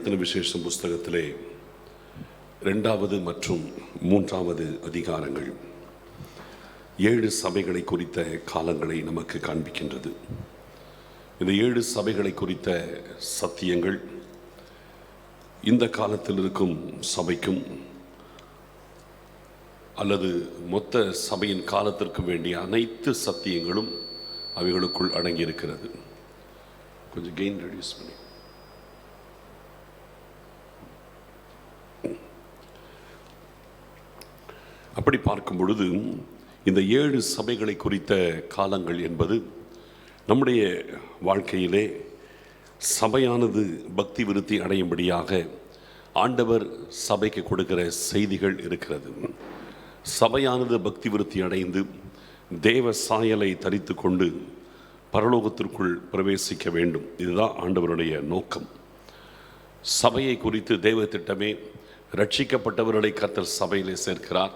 வெளிப்படுத்தின விசேஷம் புஸ்தகத்திலே 2வது மற்றும் 3வது அதிகாரங்கள் 7 சபைகளை குறித்த காலங்களை நமக்கு காண்பிக்கின்றது. இந்த 7 சபைகளை குறித்த சத்தியங்கள் இந்த காலத்தில் இருக்கும் சபைக்கும் அல்லது மொத்த சபையின் காலத்திற்கு வேண்டிய அனைத்து சத்தியங்களும் அவைகளுக்குள் அடங்கியிருக்கிறது. கொஞ்சம் கெயின் ரெடியூஸ் பண்ணி. அப்படி பார்க்கும் பொழுது இந்த 7 சபைகளை குறித்த காலங்கள் என்பது நம்முடைய வாழ்க்கையிலே சபையானது பக்தி விருத்தி அடையும்படியாக ஆண்டவர் சபைக்கு கொடுக்கிற செய்திகள் இருக்கிறது. சபையானது பக்தி விருத்தி அடைந்து தேவ சாயலை தரித்து கொண்டு பரலோகத்திற்குள் பிரவேசிக்க வேண்டும். இதுதான் ஆண்டவருடைய நோக்கம். சபையை குறித்து தேவ திட்டமே ரட்சிக்கப்பட்டவர்களை கர்த்தர் சபையிலே சேர்க்கிறார்.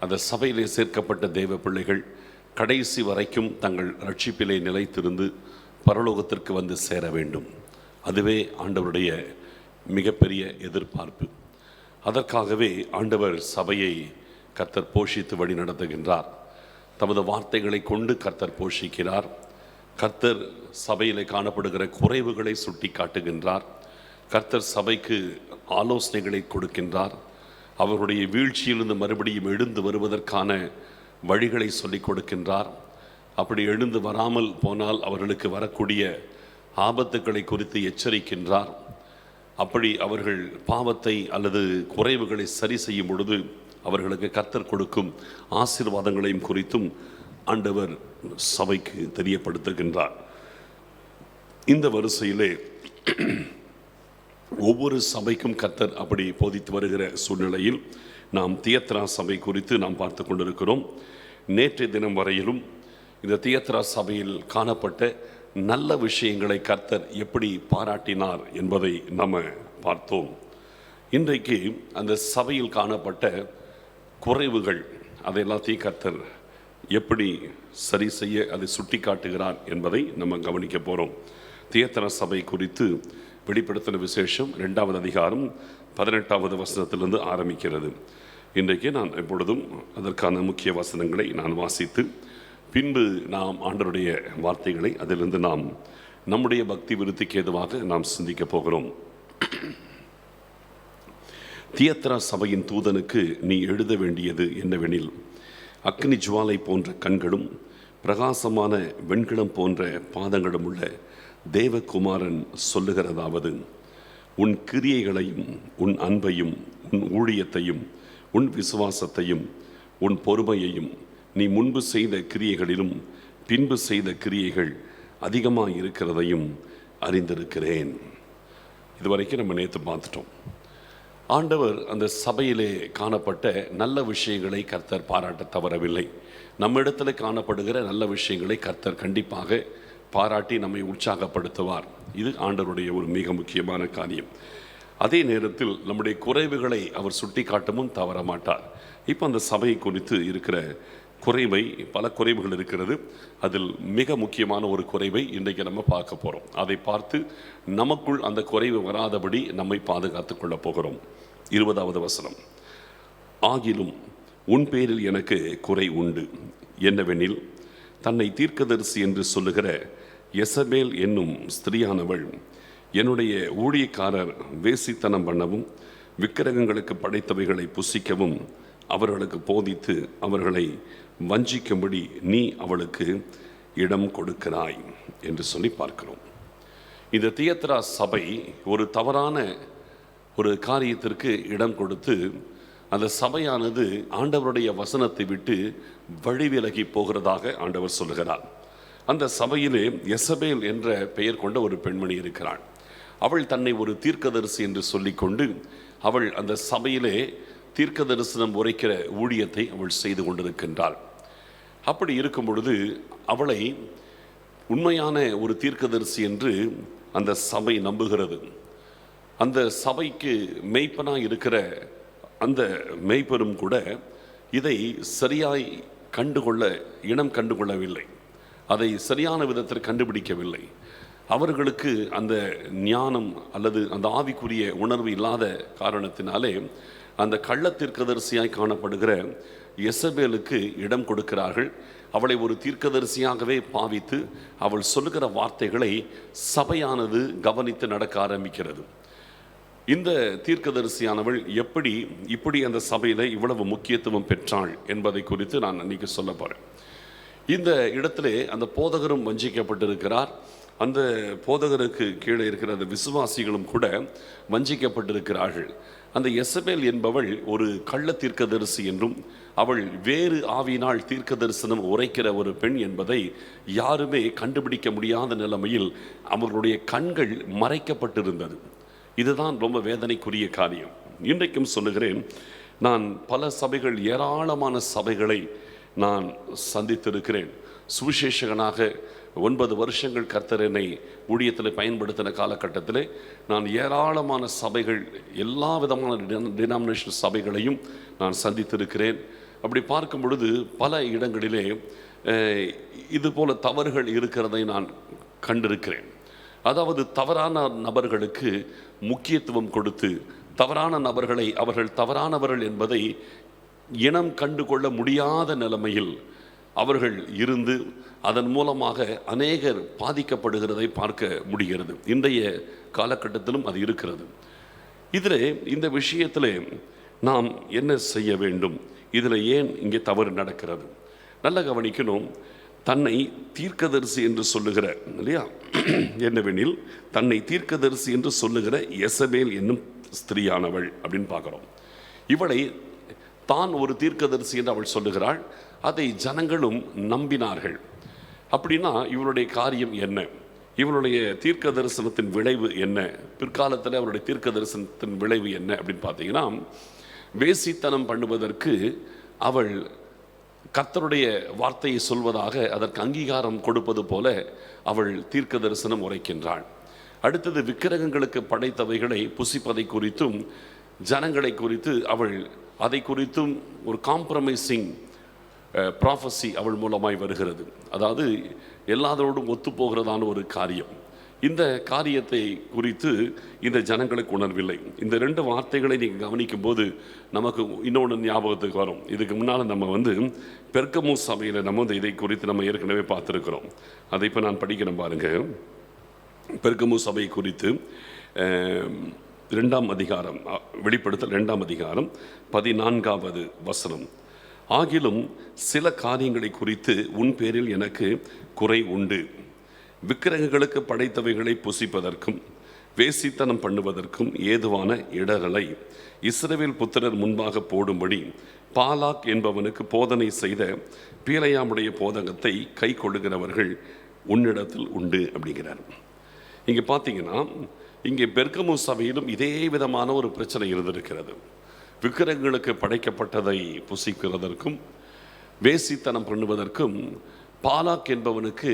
அந்த சபையிலே சேர்க்கப்பட்ட தேவ பிள்ளைகள் கடைசி வரைக்கும் தங்கள் ரட்சிப்பிலே நிலைத்திருந்து பரலோகத்திற்கு வந்து சேர வேண்டும். அதுவே ஆண்டவருடைய மிகப்பெரிய எதிர்பார்ப்பு. அதற்காகவே ஆண்டவர் சபையை கர்த்தர் போஷித்து வழி நடத்துகின்றார். தமது வார்த்தைகளை கொண்டு கர்த்தர் போஷிக்கிறார். கர்த்தர் சபையிலே காணப்படுகிற குறைவுகளை சுட்டி காட்டுகின்றார். கர்த்தர் சபைக்கு ஆலோசனைகளை கொடுக்கின்றார். அவருடைய வீழ்ச்சியிலிருந்து மறுபடியும் எழுந்து வருவதற்கான வழிகளை சொல்லிக் கொடுக்கின்றார். அப்படி எழுந்து வராமல் போனால் அவர்களுக்கு வரக்கூடிய ஆபத்துக்களை குறித்து எச்சரிக்கின்றார். அப்படி அவர்கள் பாவத்தை அல்லது குறைவுகளை சரி செய்யும் பொழுது அவர்களுக்கு கர்த்தர் கொடுக்கும் ஆசீர்வாதங்களையும் குறித்தும் ஆண்டவர் சபைக்கு தெரியப்படுத்துகின்றார். இந்த வரிசையிலே ஒவ்வொரு சபைக்கும் கர்த்தர் அப்படி போதித்து வருகிற சூழ்நிலையில் நாம் தியத்ரா சபை குறித்து நாம் பார்த்து கொண்டிருக்கிறோம். நேற்றைய தினம் வரையிலும் இந்த தியத்ரா சபையில் காணப்பட்ட நல்ல விஷயங்களை கர்த்தர் எப்படி பாராட்டினார் என்பதை நாம் பார்த்தோம். இன்றைக்கு அந்த சபையில் காணப்பட்ட குறைவுகள் அதையெல்லாத்தையும் கர்த்தர் எப்படி சரி செய்ய அதை சுட்டி காட்டுகிறார் என்பதை நம்ம கவனிக்க போகிறோம். தியத்ரா சபை குறித்து வெளிப்படுத்தின விசேஷம் 2வது அதிகாரம் 18வது வசனத்திலிருந்து ஆரம்பிக்கிறது. இன்றைக்கு நான் எப்பொழுதும் அதற்கான முக்கிய வசனங்களை நான் வாசித்து பின்பு நாம் ஆண்டவருடைய வார்த்தைகளை அதிலிருந்து நாம் நம்முடைய பக்தி விருத்திக்கு ஏதுவாக நாம் சிந்திக்க போகிறோம். தியத்ரா சபையின் தூதனுக்கு நீ எழுத வேண்டியது என்னவெனில், அக்னி ஜுவாலை போன்ற கண்களும் பிரகாசமான வெண்கலம் போன்ற பாதங்களும் உள்ள தேவகுமாரன் சொல்லுகிறதாவது, உன் கிரியைகளையும் உன் அன்பையும் உன் ஊழியத்தையும் உன் விசுவாசத்தையும் உன் பொறுமையையும் நீ முன்பு செய்த கிரியைகளிலும் பின்பு செய்த கிரியைகள் அதிகமாக இருக்கிறதையும் அறிந்திருக்கிறேன். இதுவரைக்கும் நம்ம நேற்று பார்த்துட்டோம். ஆண்டவர் அந்த சபையிலே காணப்பட்ட நல்ல விஷயங்களை கர்த்தர் பாராட்ட தவறவில்லை. நம்ம இடத்துல காணப்படுகிற நல்ல விஷயங்களை கர்த்தர் கண்டிப்பாக பாராட்டி நம்மை உற்சாகப்படுத்துவார். இது ஆண்டவருடைய ஒரு மிக முக்கியமான காரியம். அதே நேரத்தில் நம்முடைய குறைவுகளை அவர் சுட்டி காட்டவும் தவற மாட்டார். இப்போ அந்த சபை குறித்து இருக்கிற குறைவை, பல குறைவுகள் இருக்கிறது. அதில் மிக முக்கியமான ஒரு குறைவை இன்றைக்கு நம்ம பார்க்க போகிறோம். அதை பார்த்து நமக்குள் அந்த குறைவு வராதபடி நம்மை பாதுகாத்து கொள்ள போகிறோம். 20வது வசனம், ஆகிலும் உன் பேரில் எனக்கு குறை உண்டு. என்னவெனில், தன்னை தீர்க்கதரிசி என்று சொல்லுகிற யெசபேல் என்னும் ஸ்திரியானவள் என்னுடைய ஊழியக்காரர் வேசித்தனம் பண்ணவும் விக்கிரகங்களுக்கு படைத்தவைகளை புசிக்கவும் அவர்களுக்கு போதித்து அவர்களை வஞ்சிக்கும்படி நீ அவளுக்கு இடம் கொடுக்கிறாய் என்று சொல்லி பார்க்கிறோம். இந்த தியத்ரா சபை ஒரு தவறான ஒரு காரியத்திற்கு இடம் கொடுத்து அந்த சபையானது ஆண்டவருடைய வசனத்தை விட்டு வழிவிலகி போகிறதாக ஆண்டவர் சொல்லுகிறார். அந்த சபையிலே யெசபேல் என்ற பெயர் கொண்ட ஒரு பெண்மணி இருக்கிறாள். அவள் தன்னை ஒரு தீர்க்கதரிசி என்று சொல்லிக்கொண்டு அவள் அந்த சபையிலே தீர்க்க தரிசனம் உரைக்கிற ஊழியத்தை அவள் செய்து கொண்டிருக்கின்றாள். அப்படி இருக்கும் பொழுது அவளை உண்மையான ஒரு தீர்க்கதரிசி என்று அந்த சபை நம்புகிறது. அந்த சபைக்கு மெய்ப்பனாக இருக்கிற அந்த மெய்ப்பெரும் கூட இதை சரியாய் இனம் கண்டுகொள்ளவில்லை. அதை சரியான விதத்தில் கண்டுபிடிக்கவில்லை. அவர்களுக்கு அந்த ஞானம் அல்லது அந்த ஆவிக்குரிய உணர்வு இல்லாத காரணத்தினாலே அந்த கள்ள தீர்க்கதரிசியாய் காணப்படுகிற எசபேலுக்கு இடம் கொடுக்கிறார்கள். அவளை ஒரு தீர்க்கதரிசியாகவே பாவித்து அவள் சொல்லுகிற வார்த்தைகளை சபையானது கவனித்து நடக்க ஆரம்பிக்கிறது. இந்த தீர்க்கதரிசியானவள் இப்படி அந்த சபையில் இவ்வளவு முக்கியத்துவம் பெற்றாள் என்பதை குறித்து நான் இன்னைக்கு சொல்ல போகிறேன். இந்த இடத்திலே அந்த போதகரும் வஞ்சிக்கப்பட்டிருக்கிறார். அந்த போதகருக்கு கீழே இருக்கிற அந்த விசுவாசிகளும் கூட வஞ்சிக்கப்பட்டிருக்கிறார்கள். அந்த எசபேல் என்பவள் ஒரு கள்ள தீர்க்கதரிசி என்றும் அவள் வேறு ஆவியினால் தீர்க்க தரிசனம் உரைக்கிற ஒரு பெண் என்பதை யாருமே கண்டுபிடிக்க முடியாத நிலைமையில் அவர்களுடைய கண்கள் மறைக்கப்பட்டிருந்தது. இதுதான் ரொம்ப வேதனைக்குரிய காரியம். இன்றைக்கும் சொல்லுகிறேன், நான் பல சபைகள், ஏராளமான சபைகளை நான் சந்தித்திருக்கிறேன். சுவிசேஷகனாக 9 வருஷங்கள் கர்த்தர் என்னை ஊழியத்தில் பயன்படுத்தின காலகட்டத்தில் நான் ஏராளமான சபைகள், எல்லா விதமான டினாமினேஷன் சபைகளையும் நான் சந்தித்திருக்கிறேன். அப்படி பார்க்கும் பொழுது பல இடங்களிலே இது போல தவறுகள் இருக்கிறதை நான் கண்டிருக்கிறேன். அதாவது தவறான நபர்களுக்கு முக்கியத்துவம் கொடுத்து தவறான நபர்களை அவர்கள் தவறானவர்கள் என்பதை இனம் கண்டு கொள்ள முடியாத நிலைமையில் அவர்கள் இருந்து அதன் மூலமாக அநேகர் பாதிக்கப்படுகிறதை பார்க்க முடிகிறது. இன்றைய காலகட்டத்திலும் அது இருக்கிறது. இதில் இந்த விஷயத்தில் நாம் என்ன செய்ய வேண்டும்? இதில் ஏன் இங்கே தவறு நடக்கிறது? நல்ல கவனிக்கணும். தன்னை தீர்க்கதரிசி என்று சொல்லுகிற, இல்லையா, என்னவெனில் தன்னை தீர்க்கதரிசி என்று சொல்லுகிற எசபேல் என்னும் ஸ்திரீயானவள் அப்படின்னு பார்க்குறோம். இவளை தான் ஒரு தீர்க்கதரிசி என்று அவள் சொல்லுகிறாள். அதை ஜனங்களும் நம்பினார்கள். அப்படின்னா இவளுடைய காரியம் என்ன? இவளுடைய தீர்க்க தரிசனத்தின் விளைவு என்ன? பிற்காலத்தில் அவருடைய தீர்க்க தரிசனத்தின் விளைவு என்ன அப்படின்னு பார்த்தீங்கன்னா, வேசித்தனம் பண்ணுவதற்கு அவள் கர்த்தருடைய வார்த்தையை சொல்வதாக அதற்கு அங்கீகாரம் கொடுப்பது போல அவள் தீர்க்க தரிசனம் உரைக்கின்றாள். அடுத்தது விக்கிரகங்களுக்கு படைத்தவைகளை புசிப்பதை குறித்தும் ஜனங்களை குறித்து அவள் அதை குறித்தும் ஒரு காம்ப்ரமைசிங் ப்ராஃபஸி அவள் மூலமாய் வருகிறது. அதாவது எல்லாதோடும் ஒத்துப்போகிறதான ஒரு காரியம். இந்த காரியத்தை குறித்து இந்த ஜனங்களுக்கு உணர்வில்லை. இந்த 2 வார்த்தைகளை நீங்கள் கவனிக்கும் போது நமக்கு இன்னொன்று ஞாபகத்துக்கு வரும். இதுக்கு முன்னால் நம்ம பெர்கமு சபையில் நம்ம இதை குறித்து நம்ம ஏற்கனவே பார்த்துருக்கிறோம். அதை இப்போ நான் படிக்கிறேன் பாருங்க. பெர்கமு சபை குறித்து 2ஆம் அதிகாரம், வெளிப்படுத்தல் 2ஆம் அதிகாரம் 14வது வசனம். ஆகிலும் சில காரியங்களை குறித்து உன் பேரில் எனக்கு குறை உண்டு. விக்கிரகங்களுக்கு படைத்தவைகளை புசிப்பதற்கும் வேசித்தனம் பண்ணுவதற்கும் ஏதுவான இடர்களை இஸ்ரவேல் புத்திரர் முன்பாக போடும்படி பாலாக் என்பவனுக்கு போதனை செய்த பீலையாமுடைய போதகத்தை கை கொள்ளுகிறவர்கள் உன்னிடத்தில் உண்டு அப்படிங்கிறார். இங்கே பார்த்தீங்கன்னா, இங்கே பெர்கமு சபையிலும் இதே விதமான ஒரு பிரச்சனை இருந்திருக்கிறது. விக்கிரகங்களுக்கு படைக்கப்பட்டதை புசிக்கிறதற்கும் வேசித்தனம் பண்ணுவதற்கும் பாலாக் என்பவனுக்கு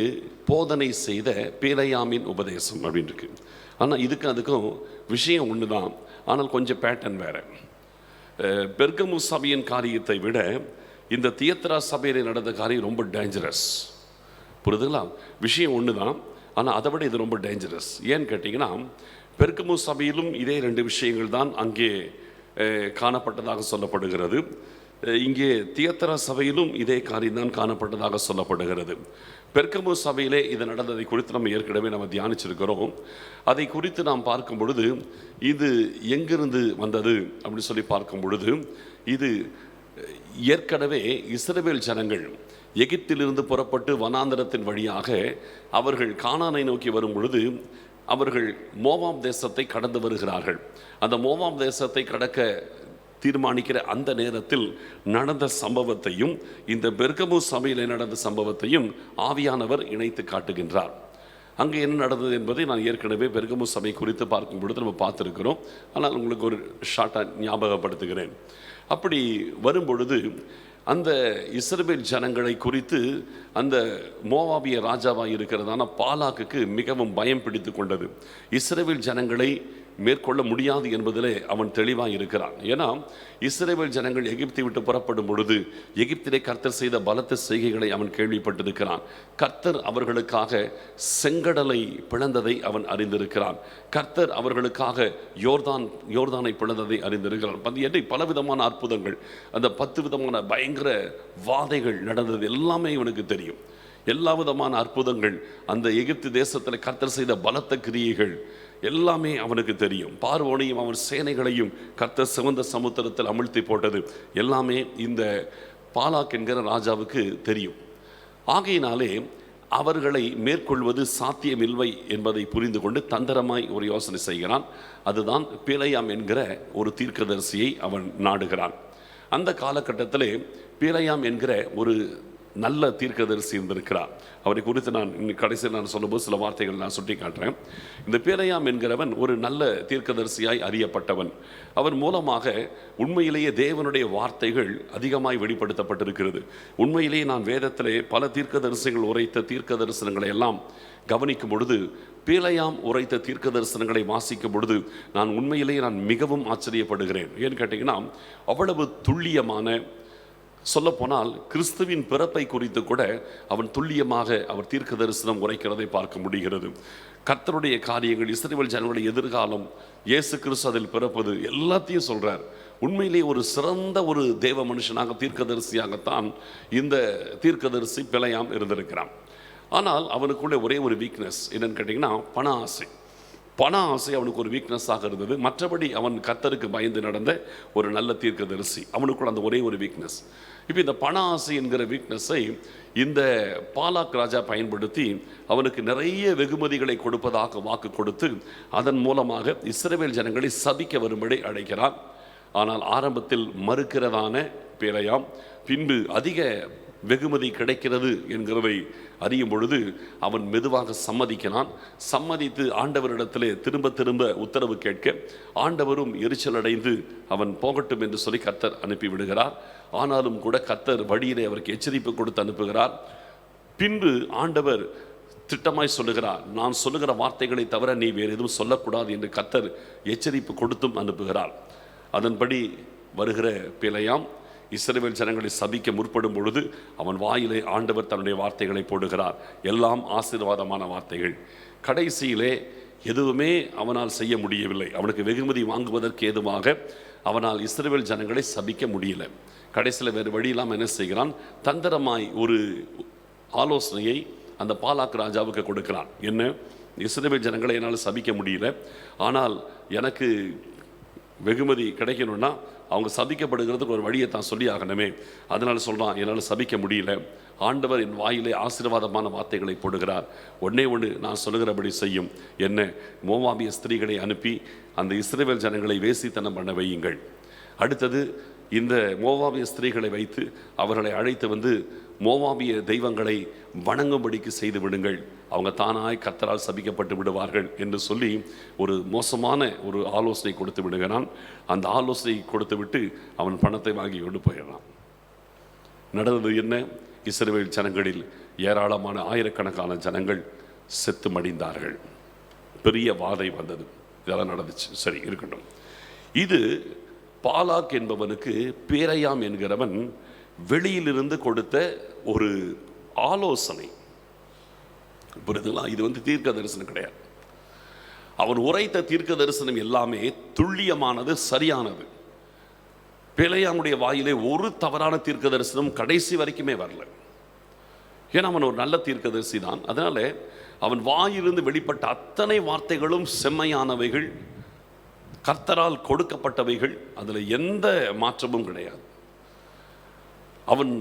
போதனை செய்த பீலையாமின் உபதேசம் அப்படின்னு இருக்கு. ஆனால் அதுக்கும் விஷயம் ஒன்று தான், ஆனால் கொஞ்சம் பேட்டர்ன் வேறு. பெர்கமு சபையின் காரியத்தை விட இந்த தியத்ரா சபையில் நடந்த காரியம் ரொம்ப டேஞ்சரஸ். புரியுதுங்களா? விஷயம் ஒன்று தான், ஆனால் அதை விட இது ரொம்ப டேஞ்சரஸ். ஏன்னு கேட்டிங்கன்னா, பெர்கமு சபையிலும் இதே 2 விஷயங்கள் தான் அங்கே காணப்பட்டதாக சொல்லப்படுகிறது. இங்கே தியத்தரா சபையிலும் இதே காரியம்தான் காணப்பட்டதாக சொல்லப்படுகிறது. பெர்கமு சபையிலே இது நடந்ததை குறித்து நம்ம ஏற்கனவே தியானிச்சிருக்கிறோம். அதை குறித்து நாம் பார்க்கும் பொழுது இது எங்கிருந்து வந்தது அப்படின்னு சொல்லி பார்க்கும் பொழுது, இது ஏற்கனவே இஸ்ரவேல் ஜனங்கள் எகிப்திலிருந்து புறப்பட்டு வனாந்தரத்தின் வழியாக அவர்கள் கானானை நோக்கி வரும் பொழுது அவர்கள் மோவாப் தேசத்தை கடந்து வருகிறார்கள். அந்த மோவாப் தேசத்தை கடக்க தீர்மானிக்கிற அந்த நேரத்தில் நடந்த சம்பவத்தையும் இந்த பெர்கமு சபையில் நடந்த சம்பவத்தையும் ஆவியானவர் இணைத்து காட்டுகின்றார். அங்கே என்ன நடந்தது என்பதை நான் ஏற்கனவே பெர்கமு சபை குறித்து பார்க்கும் பொழுது நம்ம பார்த்துருக்கிறோம். ஆனால் உங்களுக்கு ஒரு ஷார்ட்டாக ஞாபகப்படுத்துகிறேன். அப்படி வரும்பொழுது அந்த இஸ்ரவேல் ஜனங்களை குறித்து அந்த மோவாபிய ராஜாவாக இருக்கிறதான பாலாக்குக்கு மிகவும் பயம் பிடித்து கொண்டது. இஸ்ரவேல் ஜனங்களை மேற்கொள்ள முடியாது என்பதிலே அவன் தெளிவாக இருக்கிறான். ஏன்னா இஸ்ரவேல் ஜனங்கள் எகிப்தை விட்டு புறப்படும் பொழுது எகிப்திலே கர்த்தர் செய்த பலத்த செய்கைகளை அவன் கேள்விப்பட்டிருக்கிறான். கர்த்தர் அவர்களுக்காக செங்கடலை பிளந்ததை அவன் அறிந்திருக்கிறான். கர்த்தர் அவர்களுக்காக யோர்தானை பிளந்ததை அறிந்திருக்கிறான். பலவிதமான அற்புதங்கள், அந்த 10 விதமான பயங்கர வாதைகள் நடந்தது எல்லாமே இவனுக்கு தெரியும். எல்லா விதமான அற்புதங்கள், அந்த எகிப்து தேசத்தில் கர்த்தர் செய்த பலத்த கிரியைகள் எல்லாமே அவனுக்கு தெரியும். பார்வோனையும் அவன் சேனைகளையும் கர்த்தர் சிவந்த சமுத்திரத்தில் அமிழ்த்தி போட்டது எல்லாமே இந்த பாலாக் என்கிற ராஜாவுக்கு தெரியும். ஆகையினாலே அவர்களை மேற்கொள்வது சாத்தியமில்லை என்பதை புரிந்து கொண்டு தந்திரமாய் ஒரு யோசனை செய்கிறான். அதுதான் பிலேயாம் என்கிற ஒரு தீர்க்கதரிசியை அவன் நாடுகிறான். அந்த காலகட்டத்திலே பிலேயாம் என்கிற ஒரு நல்ல தீர்க்கதரிசி இருந்திருக்கிறார். அவரை குறித்து நான் கடைசியில் நான் சொல்லும்போது சில வார்த்தைகள் நான் சுட்டி காட்டுறேன். இந்த பிலேயாம் என்கிறவன் ஒரு நல்ல தீர்க்கதரிசியாய் அறியப்பட்டவன். அவன் மூலமாக உண்மையிலேயே தேவனுடைய வார்த்தைகள் அதிகமாய் வெளிப்படுத்தப்பட்டிருக்கிறது. உண்மையிலேயே நான் வேதத்திலே பல தீர்க்கதரிசிகள் உரைத்த தீர்க்க தரிசனங்களை எல்லாம் கவனிக்கும் பொழுது, பிலேயாம் உரைத்த தீர்க்க தரிசனங்களை வாசிக்கும் பொழுது நான் உண்மையிலேயே நான் மிகவும் ஆச்சரியப்படுகிறேன். ஏன்னு கேட்டிங்கன்னா, அவ்வளவு துல்லியமான, சொல்லப்போனால் கிறிஸ்துவின் பிறப்பை குறித்து கூட அவன் துல்லியமாக அவர் தீர்க்க தரிசனம் உரைக்கிறதை பார்க்க முடிகிறது. கர்த்தருடைய காரியங்கள், இஸ்ரவேல் ஜனங்களுடைய எதிர்காலம், இயேசு கிறிஸ்து அதில் பிறப்பது எல்லாத்தையும் சொல்றார். உண்மையிலே ஒரு சிறந்த ஒரு தேவ மனுஷனாக தீர்க்கதரிசியாகத்தான் இந்த தீர்க்கதரிசி பிலேயாம் இருந்திருக்கிறான். ஆனால் அவனுக்குள்ளே ஒரே ஒரு வீக்னஸ் என்னன்னு கேட்டிங்கன்னா, பண ஆசை அவனுக்கு ஒரு வீக்னஸாக இருந்தது. மற்றபடி அவன் கர்த்தருக்கு பயந்து நடந்த ஒரு நல்ல தீர்க்கதரிசி. அவனுக்குள்ள அந்த ஒரே ஒரு வீக்னஸ். இப்போ இந்த பண ஆசை என்கிற வீக்னஸை இந்த பாலாக் ராஜா பயன்படுத்தி அவனுக்கு நிறைய வெகுமதிகளை கொடுப்பதாக வாக்கு கொடுத்து அதன் மூலமாக இஸ்ரவேல் ஜனங்களை சபிக்க வரும்படி அழைக்கிறான். ஆனால் ஆரம்பத்தில் மறுக்கிறதான பிலேயாம் பின்பு அதிக வெகுமதி கிடைக்கிறது என்கிறதை அறியும் பொழுது அவன் மெதுவாக சம்மதிக்கிறான். சம்மதித்து ஆண்டவரிடத்திலே திரும்ப திரும்ப உத்தரவு கேட்க ஆண்டவரும் எரிச்சல் அடைந்து அவன் போகட்டும் என்று சொல்லி கர்த்தர் அனுப்பிவிடுகிறார். ஆனாலும் கூட கர்த்தர் வழியிலே அவருக்கு எச்சரிப்பு கொடுத்து அனுப்புகிறார். பின்பு ஆண்டவர் திட்டமாய் சொல்லுகிறார், நான் சொல்லுகிற வார்த்தைகளை தவிர நீ வேறு எதுவும் சொல்லக்கூடாது என்று கர்த்தர் எச்சரிப்பு கொடுத்தும் அனுப்புகிறார். அதன்படி வருகிற பிலேயாம் இஸ்ரவேல் ஜனங்களை சபிக்க முற்படும் பொழுது அவன் வாயிலே ஆண்டவர் தன்னுடைய வார்த்தைகளை போடுகிறார். எல்லாம் ஆசீர்வாதமான வார்த்தைகள். கடைசியிலே எதுவுமே அவனால் செய்ய முடியவில்லை. அவனுக்கு வெகுமதி வாங்குவதற்கு ஏதுவாக அவனால் இஸ்ரவேல் ஜனங்களை சபிக்க முடியல. கடைசியில் வேறு வழியெல்லாம் என்ன செய்கிறான், தந்திரமாய் ஒரு ஆலோசனையை அந்த பாலாக் ராஜாவுக்கு கொடுக்கிறான். என்ன, இஸ்ரவேல் ஜனங்களை என்னால் சபிக்க முடியல, ஆனால் எனக்கு வெகுமதி கிடைக்கணும்னா அவங்க சபிக்கப்படுகிறதுக்கு ஒரு வழியை தான் சொல்லி ஆகணுமே. அதனால சொல்கிறான், என்னால் சபிக்க முடியல, ஆண்டவர் என் வாயிலே ஆசீர்வாதமான வார்த்தைகளை போடுகிறார். ஒன்று நான் சொல்லுகிறபடி செய்யும். என்ன, மோவாபிய ஸ்திரீகளை அனுப்பி அந்த இஸ்ரவேல் ஜனங்களை வேசித்தனம் பண்ண வையுங்கள். அடுத்தது இந்த மோவாபிய ஸ்திரீகளை வைத்து அவர்களை அழைத்து வந்து மோவாபிய தெய்வங்களை வணங்கும்படிக்கு செய்து விடுங்கள், அவங்க தானாய் கர்த்தரால் சபிக்கப்பட்டு விடுவார்கள் என்று சொல்லி ஒரு மோசமான ஒரு ஆலோசனை கொடுத்து விடுகிறான். அந்த ஆலோசனை கொடுத்து விட்டு அவன் பணத்தை வாங்கி கொண்டு போயிடறான். நடந்தது என்ன, இஸ்ரவேல் ஜனங்களில் ஏராளமான ஆயிரக்கணக்கான ஜனங்கள் செத்து மடிந்தார்கள். பெரிய வாதை வந்தது. இதெல்லாம் நடந்துச்சு. சரி இருக்கட்டும். இது பாலாக் என்பவனுக்கு பிலேயாம் என்கிறவன் வெளியிலிருந்து கொடுத்த ஒரு ஆலோசனை. புரியுதுங்களா? இது தீர்க்க தரிசனம் கிடையாது. அவன் உரைத்த தீர்க்க தரிசனம் எல்லாமே துல்லியமானது, சரியானது. பிலேயாமுடைய வாயிலே ஒரு தவறான தீர்க்க தரிசனம் கடைசி வரைக்குமே வரல. ஏன்னா அவன் ஒரு நல்ல தீர்க்கதரிசி தான். அதனால அவன் வாயிலிருந்து வெளிப்பட்ட அத்தனை வார்த்தைகளும் செம்மையானவைகள், கர்த்தரால் கொடுக்கப்பட்டவைகள். அதில் எந்த மாற்றமும் கிடையாது. அவன்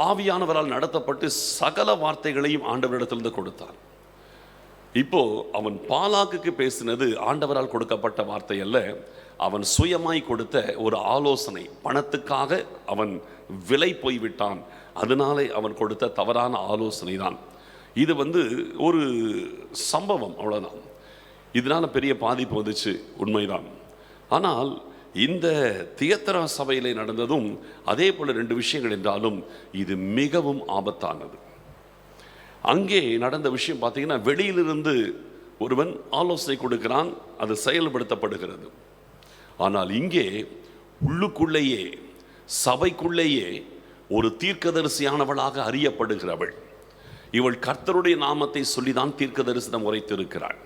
ஆவியானவரால் நடத்தப்பட்டு சகல வார்த்தைகளையும் ஆண்டவரிடத்திலிருந்து கொடுத்தான். இப்போ அவன் பாலாக்குக்கு பேசினது ஆண்டவரால் கொடுக்கப்பட்ட வார்த்தை அல்ல, அவன் சுயமாய் கொடுத்த ஒரு ஆலோசனை. பணத்துக்காக அவன் விலை போய்விட்டான், அதனாலே அவன் கொடுத்த தவறான ஆலோசனை தான். இது ஒரு சம்பவம், அவ்வளோதான். இதனால பெரிய பாதிப்பு வந்துச்சு, உண்மைதான். ஆனால் இந்த தியத்தரா சபையிலே நடந்ததும் அதே போல 2 விஷயங்கள் என்றாலும் இது மிகவும் ஆபத்தானது. அங்கே நடந்த விஷயம் பார்த்தீங்கன்னா, வெளியிலிருந்து ஒருவன் ஆலோசனை கொடுக்கிறான், அது செயல்படுத்தப்படுகிறது. ஆனால் இங்கே உள்ளுக்குள்ளேயே, சபைக்குள்ளேயே ஒரு தீர்க்கதரிசியானவளாக அறியப்படுகிறவள். இவள் கர்த்தருடைய நாமத்தை சொல்லிதான் தீர்க்க தரிசனம் உரைத்திருக்கிறாள்.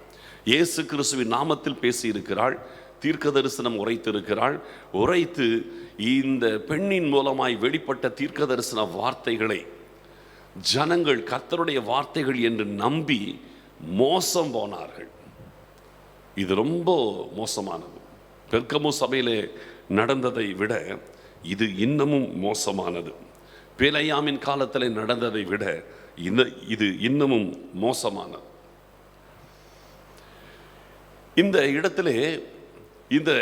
இயேசு கிறிஸ்துவின் நாமத்தில் பேசியிருக்கிறாள், தீர்க்க தரிசனம் உரைத்திருக்கிறாள். உரைத்து இந்த பெண்ணின் மூலமாய் வெளிப்பட்ட தீர்க்க தரிசன வார்த்தைகளை ஜனங்கள் கர்த்தருடைய வார்த்தைகள் என்று நம்பி மோசம் போனார்கள். இது ரொம்ப மோசமானது. பெர்கமு சபையிலே நடந்ததை விட இது இன்னமும் மோசமானது. பேலையாமின் காலத்தில் நடந்ததை விட இது இன்னமும் மோசமானது. இந்த இடத்திலே இந்த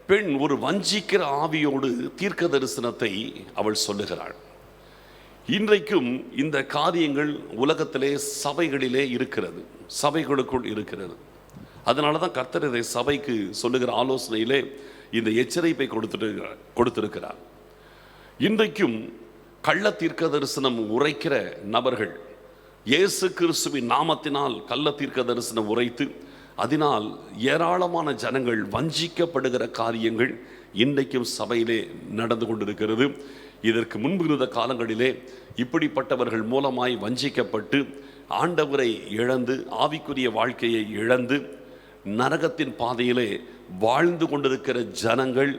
பெண் ஒரு வஞ்சிக்கிற ஆவியோடு தீர்க்க தரிசனத்தை அவள் சொல்லுகிறாள். இன்றைக்கும் இந்த காரியங்கள் உலகத்திலே சபைகளிலே இருக்கிறது, சபைகளுக்குள் இருக்கிறது. அதனால தான் கர்த்தர் இதை சபைக்கு சொல்லுகிற ஆலோசனையிலே இந்த எச்சரிப்பை கொடுத்திருக்கிறார். இன்றைக்கும் கள்ள தீர்க்க தரிசனம் உரைக்கிற நபர்கள் இயேசு கிறிஸ்துவின் நாமத்தினால் கள்ள தீர்க்க தரிசனம் உரைத்து அதனால் ஏராளமான ஜனங்கள் வஞ்சிக்கப்படுகிற காரியங்கள் இன்றைக்கும் சபையிலே நடந்து கொண்டிருக்கிறது. இதற்கு முன்பு இருந்த காலங்களிலே இப்படிப்பட்டவர்கள் மூலமாய் வஞ்சிக்கப்பட்டு ஆண்டவரை இழந்து, ஆவிக்குரிய வாழ்க்கையை இழந்து, நரகத்தின் பாதையிலே வாழ்ந்து கொண்டிருக்கிற ஜனங்கள்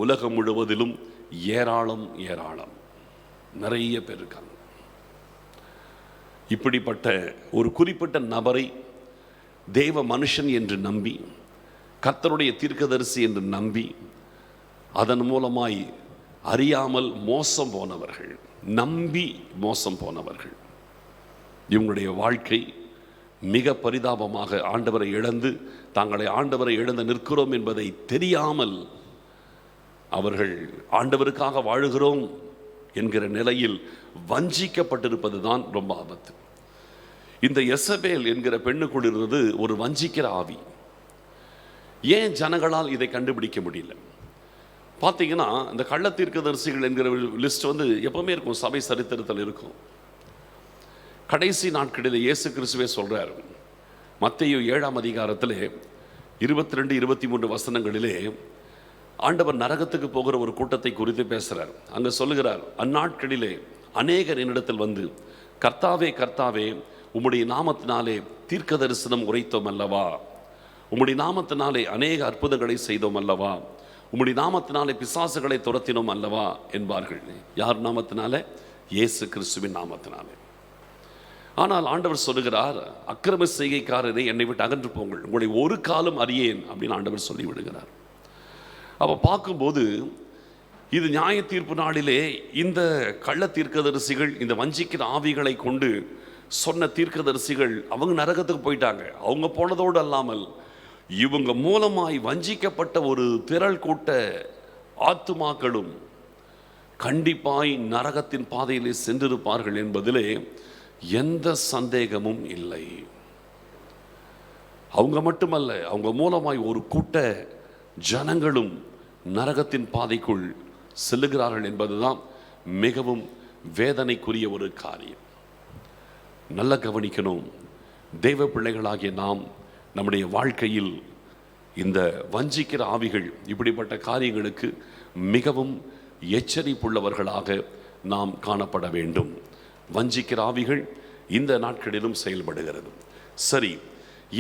உலகம் முழுவதிலும் ஏராளம் நிறைய பேர் இருக்காங்க. இப்படிப்பட்ட ஒரு குறிப்பிட்ட நபரை தேவ மனுஷன் என்று நம்பி, கர்த்தருடைய தீர்க்கதரிசி என்று நம்பி, அதன் மூலமாய் அறியாமல் மோசம் போனவர்கள், நம்பி மோசம் போனவர்கள், இவங்களுடைய வாழ்க்கை மிக பரிதாபமாக ஆண்டவரை இழந்து, தாங்களை ஆண்டவரை இழந்து நிற்கிறோம் என்பதை தெரியாமல் அவர்கள் ஆண்டவருக்காக வாழுகிறோம் என்கிற நிலையில் வஞ்சிக்கப்பட்டிருப்பது தான் ரொம்ப ஆபத்து. இந்த எசபேல் என்கிற பெண்ணுக்குள் இருந்தது ஒரு வஞ்சிக்கிற ஆவி. ஏன் ஜனங்களால் இதை கண்டுபிடிக்க முடியல? பார்த்தீங்கன்னா, இந்த கள்ள தீர்க்கதரிசிகள் என்கிற லிஸ்ட் எப்பவுமே இருக்கும், சபை சரித்திரத்தில் இருக்கும். கடைசி நாட்களில் இயேசு கிறிஸ்துவே சொல்றார், மத்தேயு 7ஆம் அதிகாரத்திலே 22, 23 வசனங்களிலே ஆண்டவர் நரகத்துக்கு போகிற ஒரு கூட்டத்தை குறித்து பேசுகிறார். அங்கே சொல்லுகிறார், அந்நாட்களிலே அநேகர் என்னிடத்தில் வந்து, கர்த்தாவே கர்த்தாவே, உம்முடைய நாமத்தினாலே தீர்க்க தரிசனம் உரைத்தோம் அல்லவா, உம்முடைய நாமத்தினாலே அநேக அற்புதங்களை செய்தோம் அல்லவா, உம்முடைய நாமத்தினாலே பிசாசுகளை துரத்தினோம் அல்லவா என்பார்கள். யார் நாமத்தினாலே? இயேசு கிறிஸ்துவின் நாமத்தினாலே. ஆனால் ஆண்டவர் சொல்லுகிறார், அக்கிரம செய்கைக்காரரை என்னை விட்டு அகன்று போங்கள், உங்களை ஒரு காலம் அறியேன் அப்படின்னு ஆண்டவர் சொல்லி விடுகிறார். அப்போ பார்க்கும்போது இது நியாய தீர்ப்பு நாளிலே இந்த கள்ள தீர்க்கதரிசிகள், இந்த வஞ்சிக்கிற ஆவிகளை கொண்டு சொன்ன தீர்க்கதரிசிகள் அவங்க நரகத்துக்கு போயிட்டாங்க. அவங்க போனதோடு அல்லாமல் இவங்க மூலமாய் வஞ்சிக்கப்பட்ட ஒரு திரள் கூட்ட ஆத்துமாக்களும் கண்டிப்பாய் நரகத்தின் பாதையிலே சென்றிருப்பார்கள் என்பதிலே எந்த சந்தேகமும் இல்லை. அவங்க மட்டுமல்ல, அவங்க மூலமாய் ஒரு கூட்ட ஜனங்களும் நரகத்தின் பாதைக்குள் செல்லுகிறார்கள் என்பதுதான் மிகவும் வேதனைக்குரிய ஒரு காரியம். நல்ல கவனிக்கணும். தெய்வ பிள்ளைகளாகிய நாம் நம்முடைய வாழ்க்கையில் இந்த வஞ்சிக்கிற ஆவிகள், இப்படிப்பட்ட காரியங்களுக்கு மிகவும் எச்சரிப்புள்ளவர்களாக நாம் காணப்பட வேண்டும். வஞ்சிக்கிற ஆவிகள் இந்த நாட்களிலும் செயல்படுகிறது. சரி,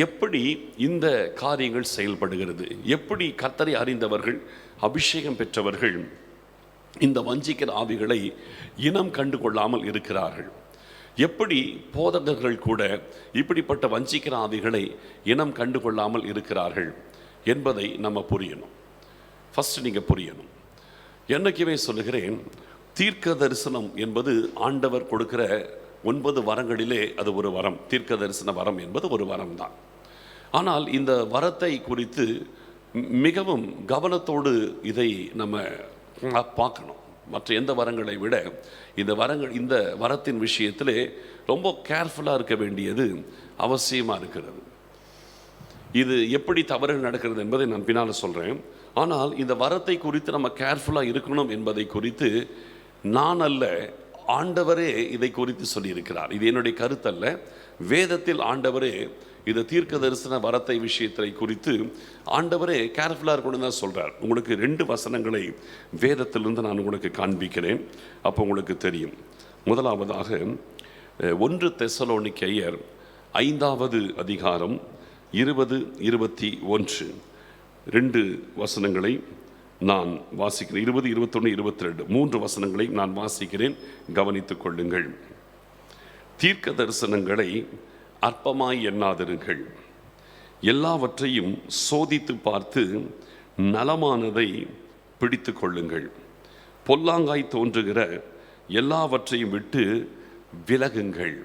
எப்படி இந்த காரியங்கள் செயல்படுகிறது? எப்படி கர்த்தரை அறிந்தவர்கள், அபிஷேகம் பெற்றவர்கள் இந்த வஞ்சிக்கிற ஆவிகளை இனம் கண்டு கொள்ளாமல் இருக்கிறார்கள்? எப்படி போதகர்கள் கூட இப்படிப்பட்ட வஞ்சிக்கிற ஆவிகளை இனம் கண்டு கொள்ளாமல் இருக்கிறார்கள் என்பதை நம்ம புரியணும். ஃபர்ஸ்ட் நீங்கள் புரியணும். என்னைக்குமே சொல்லுகிறேன், தீர்க்க தரிசனம் என்பது ஆண்டவர் கொடுக்கிற 9 வரங்களிலே அது ஒரு வரம். தீர்க்க தரிசன வரம் என்பது ஒரு வரம் தான். ஆனால் இந்த வரத்தை குறித்து மிகவும் கவனத்தோடு இதை நம்ம பார்க்கணும். மற்ற எந்த வரங்களை விட இந்த வரத்தின் விஷயத்திலே ரொம்ப கேர்ஃபுல்லாக இருக்க வேண்டியது அவசியமாக இருக்கிறது. இது எப்படி தவறு நடக்கிறது என்பதை நான் பின்னால் சொல்கிறேன். ஆனால் இந்த வரத்தை குறித்து நம்ம கேர்ஃபுல்லாக இருக்கணும் என்பதை குறித்து நான் அல்ல, ஆண்டவரே இதை குறித்து சொல்லியிருக்கிறார். இது என்னுடைய கருத்தல்ல. வேதத்தில் ஆண்டவரே இந்த தீர்க்க தரிசன வரத்தை விஷயத்தை குறித்து ஆண்டவரே கேர்ஃபுல்லாக இருக்கணும்னு தான் சொல்கிறார். உங்களுக்கு 2 வசனங்களை வேதத்திலிருந்து நான் உங்களுக்கு காண்பிக்கிறேன், அப்போ உங்களுக்கு தெரியும். முதலாவதாக 1 தெசலோனிக்கேயர் 5வது அதிகாரம் 20, 21 2 வசனங்களை நான் வாசிக்கிறேன். 20, 21, 22 3 வசனங்களை நான் வாசிக்கிறேன், கவனித்துக் கொள்ளுங்கள். தீர்க்க தரிசனங்களை அற்பமாய் எண்ணாதிருங்கள், எல்லாவற்றையும் சோதித்து பார்த்து நலமானதை பிடித்து கொள்ளுங்கள். பொல்லாங்காய் தோன்றுகிற எல்லாவற்றையும் விட்டு விலகுங்கள்.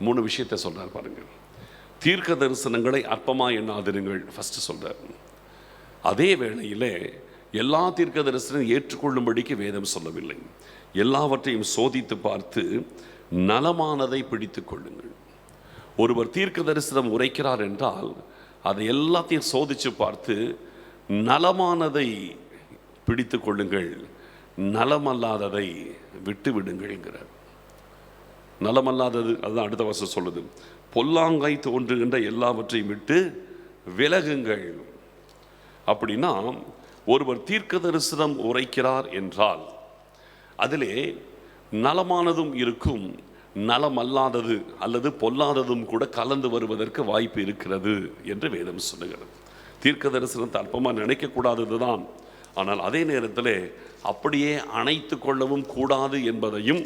3 விஷயத்தை சொல்றார் பாருங்க. தீர்க்க தரிசனங்களை அற்பமாய் எண்ணாதிருங்கள் ஃபர்ஸ்ட் சொல்றார். அதே வேளையிலே எல்லா தீர்க்க தரிசனம் ஏற்றுக்கொள்ளும்படிக்கு வேதம் சொல்லவில்லை. எல்லாவற்றையும் சோதித்து பார்த்து நலமானதை பிடித்து கொள்ளுங்கள். ஒருவர் தீர்க்க தரிசனம் உரைக்கிறார் என்றால் அதை எல்லாத்தையும் சோதித்து பார்த்து நலமானதை பிடித்து கொள்ளுங்கள், நலமல்லாததை விட்டு விடுங்கள்ங்கிறார். நலமல்லாதது அதுதான் அடுத்த வசனம் சொல்லுது. பொல்லாங்காய் தோன்றுகின்ற எல்லாவற்றையும் விட்டு விலகுங்கள். அப்படின்னா ஒருவர் தீர்க்க தரிசனம் உரைக்கிறார் என்றால் அதிலே நலமானதும் இருக்கும், நலமல்லாதது அல்லது பொல்லாததும் கூட கலந்து வருவதற்கு வாய்ப்பு இருக்கிறது என்று வேதம் சொல்லுகிறது. தீர்க்க தரிசனத்தை அற்பமாக நினைக்கக்கூடாதது தான், ஆனால் அதே நேரத்தில் அப்படியே அணைத்து கொள்ளவும் கூடாது என்பதையும்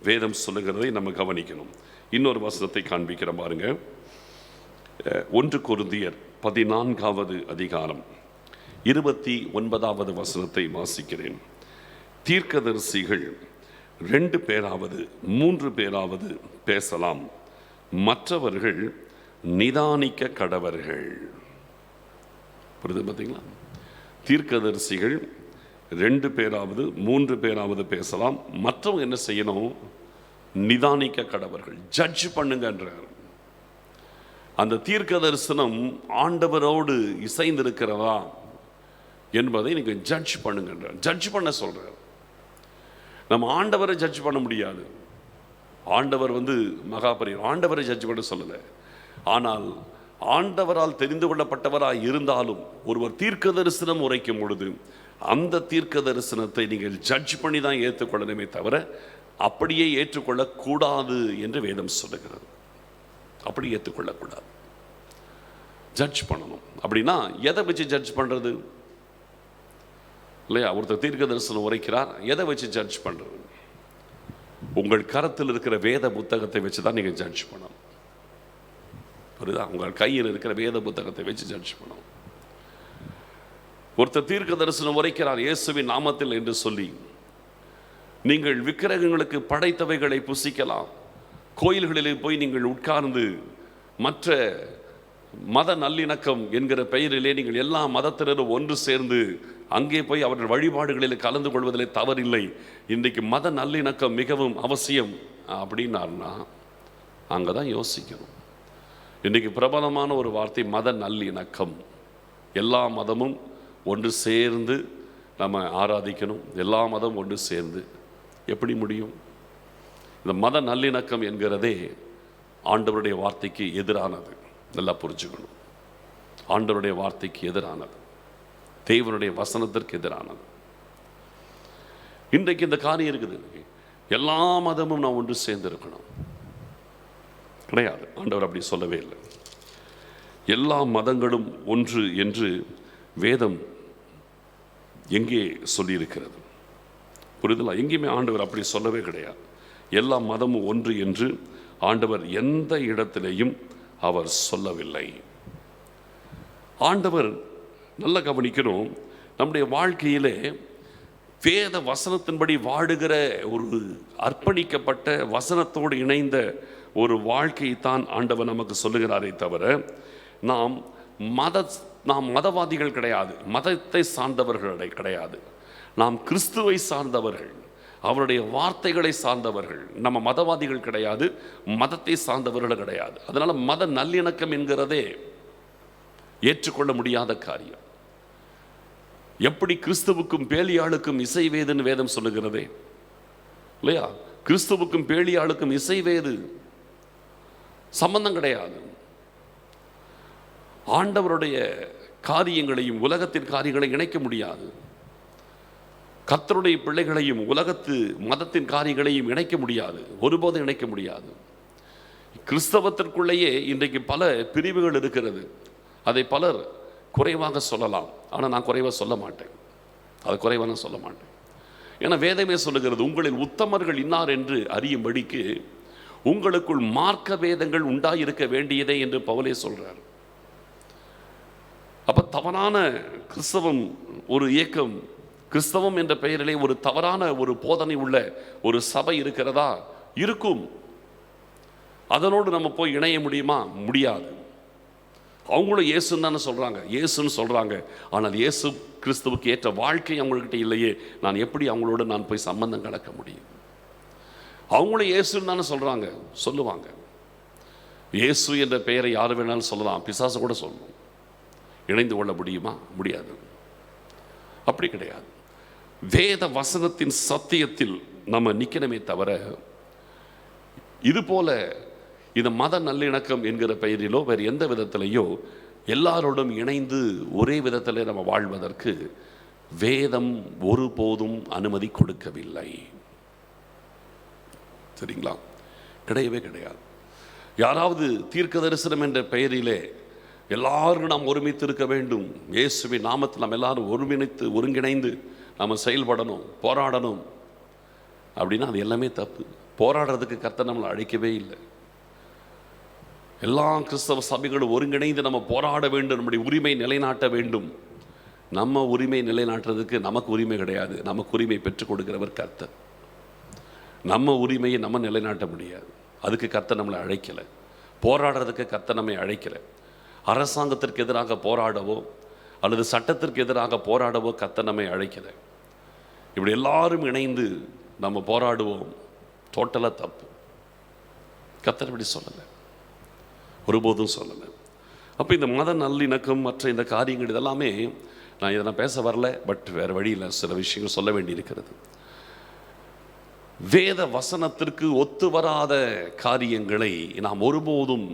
வேதம் சொல்லுகிறதை நம்ம கவனிக்கணும். இன்னொரு வசனத்தை காண்பிக்கிற பாருங்க. 1 கொரிந்தியர் 14வது அதிகாரம் 29வது வசனத்தை வாசிக்கிறேன். தீர்க்கதரிசிகள் 2 பேராவது 3 பேராவது பேசலாம், மற்றவர்கள் நிதானிக்க கடவர்கள். புரியுது பார்த்தீங்களா? தீர்க்கதரிசிகள் 2 பேராவது 3 பேராவது பேசலாம், மற்றவங்க என்ன செய்யணும்? நிதானிக்க கடவர்கள், ஜட்ஜ் பண்ணுங்கன்றார். அந்த தீர்க்க தரிசனம் ஆண்டவரோடு இசைந்திருக்கிறதா என்பதை நீங்க ஜட்ஜ் பண்ணுங்கன்றார். ஜட்ஜ் பண்ண சொல்றார். நம்ம ஆண்டவரை ஜட்ஜ் பண்ண முடியாது. ஆண்டவர் மகாபரியம், ஆண்டவரை ஜட்ஜ் பண்ண சொல்லலை. ஆனால் ஆண்டவரால் தெரிந்து கொள்ளப்பட்டவராக இருந்தாலும் ஒருவர் தீர்க்க தரிசனம் உரைக்கும் பொழுது அந்த தீர்க்க தரிசனத்தை நீங்கள் ஜட்ஜ் பண்ணி தான் ஏற்றுக்கொள்ளணுமே தவிர அப்படியே ஏற்றுக்கொள்ளக்கூடாது என்று வேதம் சொல்லுகிறது. அப்படி ஏற்றுக்கொள்ளக்கூடாது, ஜட்ஜ் பண்ணணும். அப்படின்னா எதை வச்சு ஜட்ஜ் பண்றது? இல்லையா? ஒருத்தர் தீர்க்க தரிசனம் உரைக்கிறார், எதை வச்சு ஜட்ஜ் பண்றது? உங்கள் கரத்தில் இருக்கிற வேத புத்தகத்தை வச்சு தான் நீங்கள் ஜட்ஜ் பண்ணணும். புரியுதா? உங்கள் கையில் இருக்கிற வேத புத்தகத்தை வச்சு ஜட்ஜ் பண்ணணும். ஒருத்தர் தீர்க்க தரிசனம் உரைக்கிறார் இயேசுவின் நாமத்தில் என்று சொல்லி, நீங்கள் விக்கிரகங்களுக்கு படைத்தவைகளை புசிக்கலாம், கோயில்களிலே போய் நீங்கள் உட்கார்ந்து மற்ற மத நல்லிணக்கம் என்கிற பெயரிலே நீங்கள் எல்லா மதத்தினரும் ஒன்று சேர்ந்து அங்கே போய் அவர்கள் வழிபாடுகளில் கலந்து கொள்வதிலே தவறில்லை, இன்றைக்கு மத நல்லிணக்கம் மிகவும் அவசியம் அப்படின்னாருன்னா அங்கே தான் யோசிக்கணும். இன்றைக்கு பிரபலமான ஒரு வார்த்தை மத நல்லிணக்கம். எல்லா மதமும் ஒன்று சேர்ந்து நம்ம ஆராதிக்கணும், எல்லா மதமும் ஒன்று சேர்ந்து. எப்படி முடியும்? இந்த மத நல்லிணக்கம் என்கிறதே ஆண்டவருடைய வார்த்தைக்கு எதிரானது. நல்லா புரிஞ்சுக்கணும். ஆண்டவருடைய வார்த்தைக்கு எதிரானது, தேவனுடைய வசனத்திற்கு எதிரானது. இன்றைக்கு இந்த காரியம் இருக்குது. எல்லா மதமும் நான் ஒன்று சேர்ந்து இருக்கணும் கிடையாது. ஆண்டவர் அப்படி சொல்லவே இல்லை. எல்லா மதங்களும் ஒன்று என்று வேதம் எங்கே சொல்லியிருக்கிறது? புரிதலா? எங்கேயுமே ஆண்டவர் அப்படி சொல்லவே கிடையாது. எல்லா மதமும் ஒன்று என்று ஆண்டவர் எந்த இடத்திலேயும் அவர் சொல்லவில்லை. ஆண்டவர் நல்ல கவனிக்கணும், நம்முடைய வாழ்க்கையிலே வேத வசனத்தின்படி வாழுகிற ஒரு அர்ப்பணிக்கப்பட்ட வசனத்தோடு இணைந்த ஒரு வாழ்க்கையை தான் ஆண்டவர் நமக்கு சொல்லுகிறாரே தவிர நாம் மதவாதிகள் கிடையாது, மதத்தை சார்ந்தவர்கள் கிடையாது. நாம் கிறிஸ்துவை சார்ந்தவர்கள், அவருடைய வார்த்தைகளை சார்ந்தவர்கள். நம்ம மதவாதிகள் கிடையாது, மதத்தை சார்ந்தவர்கள் கிடையாது. அதனால மத நல்லிணக்கம் என்கிறதே ஏற்றுக்கொள்ள முடியாத காரியம். எப்படி கிறிஸ்துவுக்கும் பேலியாளுக்கும் இசைவேதுன்னு வேதம் சொல்லுகிறதே இல்லையா? கிறிஸ்துவுக்கும் பேலியாளுக்கும் இசைவேது சம்பந்தம் கிடையாது. ஆண்டவருடைய காரியங்களையும் உலகத்தின் காரியங்களையும் இணைக்க முடியாது. கர்த்தருடைய பிள்ளைகளையும் உலகத்து மதத்தின் காரியங்களையும் இணைக்க முடியாது, ஒருபோதும் இணைக்க முடியாது. கிறிஸ்தவத்திற்குள்ளேயே இன்றைக்கு பல பிரிவுகள் இருக்கிறது. அதை பலர் குறைவாக சொல்லலாம், ஆனால் நான் குறைவாக சொல்ல மாட்டேன். அது குறைவாக நான் சொல்ல மாட்டேன். ஏன்னா வேதமே சொல்லுகிறது, உங்களில் உத்தமர்கள் இன்னார் என்று அறியும்படிக்கு உங்களுக்குள் மார்க்க வேதங்கள் உண்டாயிருக்க வேண்டியதே என்று பவுலே சொல்றார். அப்ப தவறான கிறிஸ்தவம் ஒரு இயக்கம், கிறிஸ்தவம் என்ற பெயரிலே ஒரு தவறான ஒரு போதனை உள்ள ஒரு சபை இருக்கிறதா? இருக்கும். அதனோடு நம்ம போய் இணைய முடியுமா? முடியாது. அவங்களும் இயேசுன்னு தானே சொல்றாங்க, இயேசுன்னு சொல்றாங்க. ஆனால் இயேசு கிறிஸ்துவுக்கு ஏற்ற வாழ்க்கை அவங்ககிட்ட இல்லையே, நான் எப்படி அவங்களோட நான் போய் சம்பந்தம் கலக்க முடியும்? அவங்களும் இயேசுன்னு தானே சொல்றாங்க, சொல்லுவாங்க. இயேசு என்ற பெயரை யார் வேணாலும் சொல்லலாம், பிசாசு கூட சொல்லணும். இணைந்து கொள்ள முடியுமா? முடியாது. அப்படி கிடையாது. வேத வசனத்தின் சத்தியத்தில் நம்ம நிற்கணுமே தவிர, இது போல இந்த மத நல்லிணக்கம் என்கிற பெயரிலோ வேறு எந்த விதத்திலேயோ எல்லாரோடும் இணைந்து ஒரே விதத்தில் நம்ம வாழ்வதற்கு வேதம் ஒருபோதும் அனுமதி கொடுக்கவில்லை. சரிங்களா? கிடையவே கிடையாது. யாராவது தீர்க்க தரிசனம் என்ற பெயரிலே எல்லாரும் நாம் ஒருமித்து இருக்க வேண்டும், இயேசுவின் நாமத்தில் நாம் எல்லாரும் ஒருங்கிணைத்து ஒருங்கிணைந்து நாம் செயல்படணும், போராடணும் அப்படின்னா அது எல்லாமே தப்பு. போராடுறதுக்கு கர்த்தர் நம்மளை அழைக்கவே இல்லை. எல்லா கிறிஸ்தவ சபைகளும் ஒருங்கிணைந்து நம்ம போராட வேண்டும், நம்முடைய உரிமை நிலைநாட்ட வேண்டும். நம்ம உரிமை நிலைநாட்டுறதுக்கு நமக்கு உரிமை கிடையாது, நமக்கு உரிமை பெற்றுக் கொடுக்கிறவர் கர்த்தர். நம்ம உரிமையை நம்ம நிலைநாட்ட முடியாது. அதுக்கு கர்த்தர் நம்மளை அழைக்கலை. போராடுறதுக்கு கர்த்தர் நம்மை அழைக்கலை. அரசாங்கத்திற்கு எதிராக போராடவோ அல்லது சட்டத்திற்கு எதிராக போராடவோ கர்த்தர் நம்மை அழைக்கலை. இப்படி எல்லாரும் இணைந்து நம்ம போராடுவோம், டோட்டலாக தப்பு. கர்த்தர் இப்படி சொல்லலை, ஒருபோதும் சொல்லலை. அப்போ இந்த மத நல்லிணக்கம் மற்ற இந்த காரியங்கள் இதெல்லாமே நான் இதை பேச வரல, பட் வேறு வழியில் சில விஷயங்கள் சொல்ல வேண்டி இருக்கிறது. வேத வசனத்திற்கு ஒத்து வராத காரியங்களை நாம் ஒருபோதும்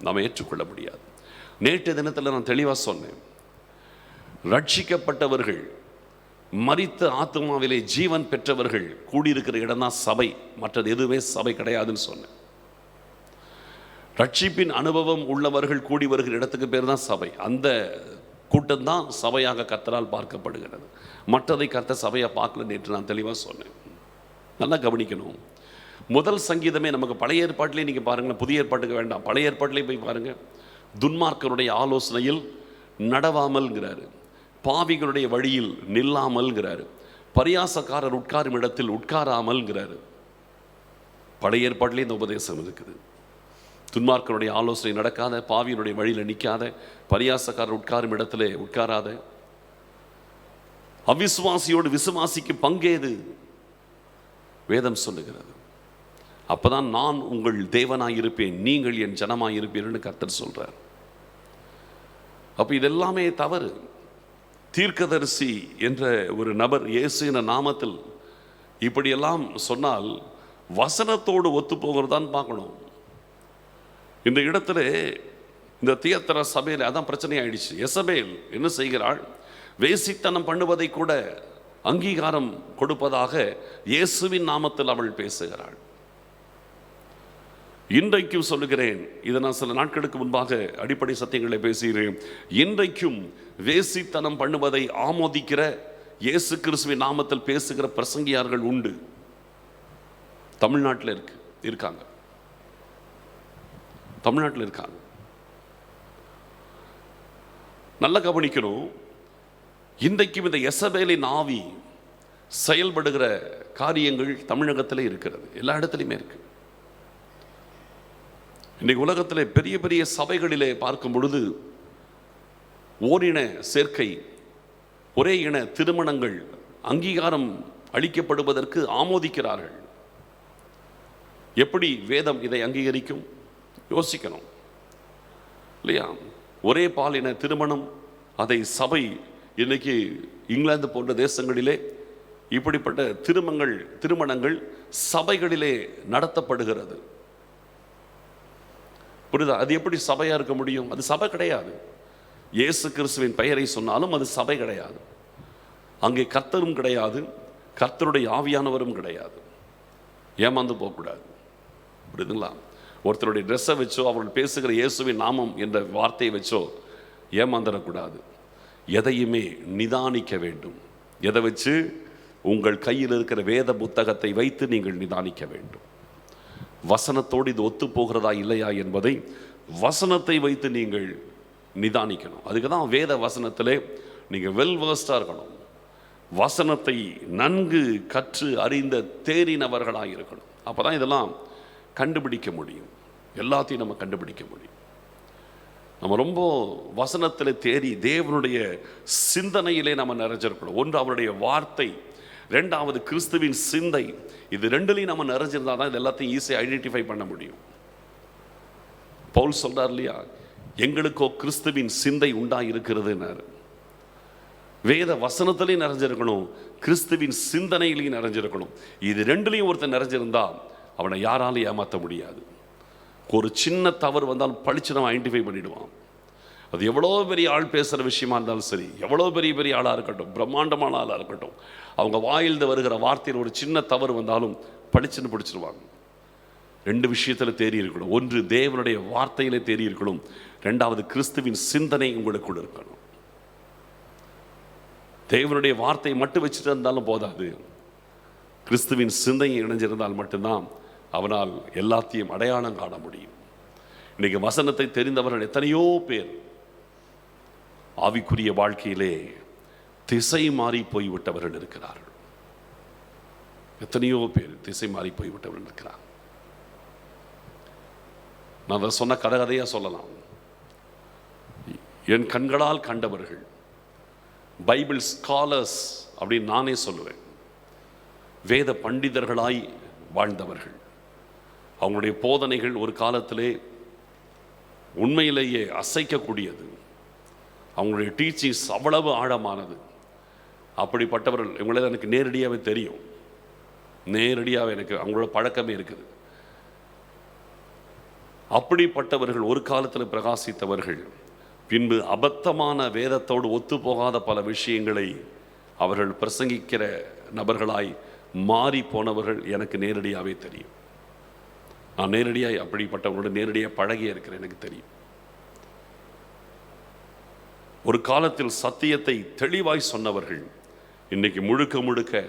நாம் ஏற்றுக்கொள்ள முடியாது. நேற்று தினத்தில் நான் தெளிவாக சொன்னேன், ரட்சிக்கப்பட்டவர்கள், மரித்த ஆத்மாவிலே ஜீவன் பெற்றவர்கள் கூடியிருக்கிற இடம் தான் சபை, மற்றது எதுவுமே சபை கிடையாதுன்னு சொன்னேன். ரட்சிப்பின் அனுபவம் உள்ளவர்கள் கூடி வருகிற இடத்துக்கு பேர் தான் சபை. அந்த கூட்டம்தான் சபையாக கர்த்தரால் பார்க்கப்படுகிறது. மற்றதை கர்த்தர் சபையாக பார்க்கல. நேற்று நான் தெளிவாக சொன்னேன். நல்லா கவனிக்கணும். முதல் சங்கீதமே நமக்கு பழைய ஏற்பாட்டிலே நீங்கள் பாருங்கள், புதிய ஏற்பாட்டுக்கு வேண்டாம், பழைய ஏற்பாட்டிலே போய் பாருங்கள். துன்மார்க்கருடைய ஆலோசனையில் நடவாமல்ங்கிறாரு, பாவிகளுடைய வழியில் நில்லாமல்ங்கிறாரு, பரியாசக்காரர் உட்காரும் இடத்தில் உட்காராமல்ங்கிறாரு. பழைய ஏற்பாட்டிலே இந்த உபதேசம் இருக்குது. துன்மார்க்கருடைய ஆலோசனை நடக்காத, பாவியினுடைய வழியில் நிற்காத, பரியாசக்காரர் உட்காரும் இடத்துல உட்காராத, அவிசுவாசியோடு விசுவாசிக்கு பங்கேது வேதம் சொல்லுகிறது. அப்பதான் நான் உங்கள் தேவனாயிருப்பேன், நீங்கள் என் ஜனமாயிருப்பீர்கள் கர்த்தர் சொல்றார். அப்ப இதெல்லாமே தவறு. தீர்க்கதரிசி என்ற ஒரு நபர் இயேசுவின் நாமத்தில் இப்படியெல்லாம் சொன்னால் வசனத்தோடு ஒத்து போகிறதான் பார்க்கணும். இந்த இடத்துல இந்த தியத்தர சபையில் அதான் பிரச்சனை ஆயிடுச்சு. எசபேல் என்ன செய்கிறாள்? வேசித்தனம் பண்ணுவதை கூட அங்கீகாரம் கொடுப்பதாக இயேசுவின் நாமத்தில் அவள் பேசுகிறாள். இன்றைக்கும் சொல்லுகிறேன், இதை நான் சில நாட்களுக்கு முன்பாக அடிப்படை சத்தியங்களை பேசுகிறேன். இன்றைக்கும் வேசித்தனம் பண்ணுவதை ஆமோதிக்கிற இயேசு கிறிஸ்துவின் நாமத்தில் பேசுகிற பிரசங்கியார்கள் உண்டு. தமிழ்நாட்டில் இருக்காங்க, தமிழ்நாட்டில் இருக்காங்க. நல்ல கவனிக்கணும். இன்றைக்கும் இந்த எசபேலின் ஆவி செயல்படுகிற காரியங்கள் தமிழகத்தில் இருக்கிறது, எல்லா இடத்துலையுமே இருக்கு. இன்றைக்கு உலகத்தில் பெரிய பெரிய சபைகளிலே பார்க்கும் பொழுது ஓரின சேர்க்கை, ஒரே இன திருமணங்கள் அங்கீகாரம் அளிக்கப்படுவதற்கு ஆமோதிக்கிறார்கள். எப்படி வேதம் இதை அங்கீகரிக்கும்? யோசிக்கணும் இல்லையா? ஒரே பாலின திருமணம், அதை சபை இன்னைக்கு இங்கிலாந்து போன்ற தேசங்களிலே இப்படிப்பட்ட திருமணங்கள் சபைகளிலே நடத்தப்படுகிறது. புரியுதா? அது எப்படி சபையா இருக்க முடியும்? அது சபை கிடையாது. இயேசு கிறிஸ்துவின் பெயரை சொன்னாலும் அது சபை கிடையாது. அங்கே கர்த்தரும் கிடையாது, கர்த்தருடைய ஆவியானவரும் கிடையாது. ஏமாந்து போகக்கூடாது, புரியுதுங்களா? ஒருத்தருடைய ட்ரெஸ்ஸை வச்சோ அவர்கள் பேசுகிற இயேசுவின் நாமம் என்ற வார்த்தையை வச்சோ ஏமாந்துடக்கூடாது. எதையுமே நிதானிக்க வேண்டும். எதை வச்சு? உங்கள் கையில் இருக்கிற வேத புத்தகத்தை வைத்து நீங்கள் நிதானிக்க வேண்டும். வசனத்தோடு இது ஒத்து போகிறதா இல்லையா என்பதை வசனத்தை வைத்து நீங்கள் நிதானிக்கணும். அதுக்கு தான் வேத வசனத்திலே நீங்கள் வெல் வேர்ஸ்டாக இருக்கணும். வசனத்தை நன்கு கற்று அறிந்த தேறினவர்களாக இருக்கணும். அப்போ தான் இதெல்லாம் கண்டுபிடிக்க முடியும். எல்லாத்தையும் நம்ம கண்டுபிடிக்க முடியும். நம்ம ரொம்ப வசனத்தில் தேறி தேவனுடைய சிந்தனையிலே நம்ம நிறைஞ்சிருக்கணும். ஒன்று அவருடைய வார்த்தை, ரெண்டாவது கிறிஸ்துவின் சிந்தை. இது ரெண்டுலையும் நம்ம நிறைஞ்சிருந்தா தான் இது எல்லாத்தையும் ஈஸியாக ஐடென்டிஃபை பண்ண முடியும். பவுல் சொல்றார் இல்லையா, எங்களுக்கோ கிறிஸ்துவின் சிந்தை உண்டாக இருக்கிறதுன்னாரு. வேத வசனத்திலையும் நிறைஞ்சிருக்கணும், கிறிஸ்துவின் சிந்தனையிலையும் நிறைஞ்சிருக்கணும். இது ரெண்டுலையும் ஒருத்தர் நிறைஞ்சிருந்தா அவனை யாராலும் ஏமாற்ற முடியாது. ஒரு சின்ன தவறு வந்தாலும் பழிச்சு நம்ம ஐடென்டிஃபை பண்ணிடுவான். அது எவ்வளோ பெரிய ஆள் பேசுகிற விஷயமா இருந்தாலும் சரி, எவ்வளோ பெரிய பெரிய ஆளாக இருக்கட்டும், பிரம்மாண்டமான ஆளாக இருக்கட்டும், அவங்க வாயிலிருந்து வருகிற வார்த்தையில் ஒரு சின்ன தவறு வந்தாலும் பழிச்சுன்னு பிடிச்சிருவாங்க. ரெண்டு விஷயத்தில் தேறி இருக்கணும். ஒன்று தேவனுடைய வார்த்தையிலே தேறி இருக்கணும், ரெண்டாவது கிறிஸ்துவின் சிந்தனை உங்களுக்குள்ள இருக்கணும். தேவனுடைய வார்த்தையை மட்டும் வச்சுட்டு இருந்தாலும் போதாது, கிறிஸ்துவின் சிந்தனை இணைஞ்சிருந்தால் மட்டும்தான் அவனால் எல்லாத்தையும் அடையாளம் காண முடியும். இன்னைக்கு வசனத்தை தெரிந்தவர்கள் எத்தனையோ பேர் ஆவிக்குரிய வாழ்க்கையிலே திசை மாறி போய்விட்டவர்கள் இருக்கிறார்கள். எத்தனையோ பேர் திசை மாறி போய்விட்டவர்கள் இருக்கிறார். நான் அதை சொன்ன கதையாக சொல்லலாம். என் கண்களால் கண்டவர்கள், பைபிள் ஸ்காலர்ஸ் அப்படின்னு நானே சொல்லுவேன், வேத பண்டிதர்களாய் வாழ்ந்தவர்கள். அவங்களுடைய போதனைகள் ஒரு காலத்திலே உண்மையிலேயே அசைக்கக்கூடியது. அவங்களுடைய டீச்சிங்ஸ் அவ்வளவு ஆழமானது. அப்படிப்பட்டவர்கள் இவங்களே எனக்கு நேரடியாகவே தெரியும். நேரடியாக எனக்கு அவங்களோட பழக்கமே இருக்குது. அப்படிப்பட்டவர்கள் ஒரு காலத்தில் பிரகாசித்தவர்கள் பின்பு அபத்தமான வேதத்தோடு ஒத்து போகாத பல விஷயங்களை அவர்கள் பிரசங்கிக்கிற நபர்களாய் மாறி போனவர்கள் எனக்கு நேரடியாகவே தெரியும். நான் நேரடியாக அப்படிப்பட்டவங்களோட நேரடியாக பழகிய இருக்கிறேன், எனக்கு தெரியும். ஒரு காலத்தில் சத்தியத்தை தெளிவாய் சொன்னவர்கள் இன்னைக்கு முழுக்க முழுக்க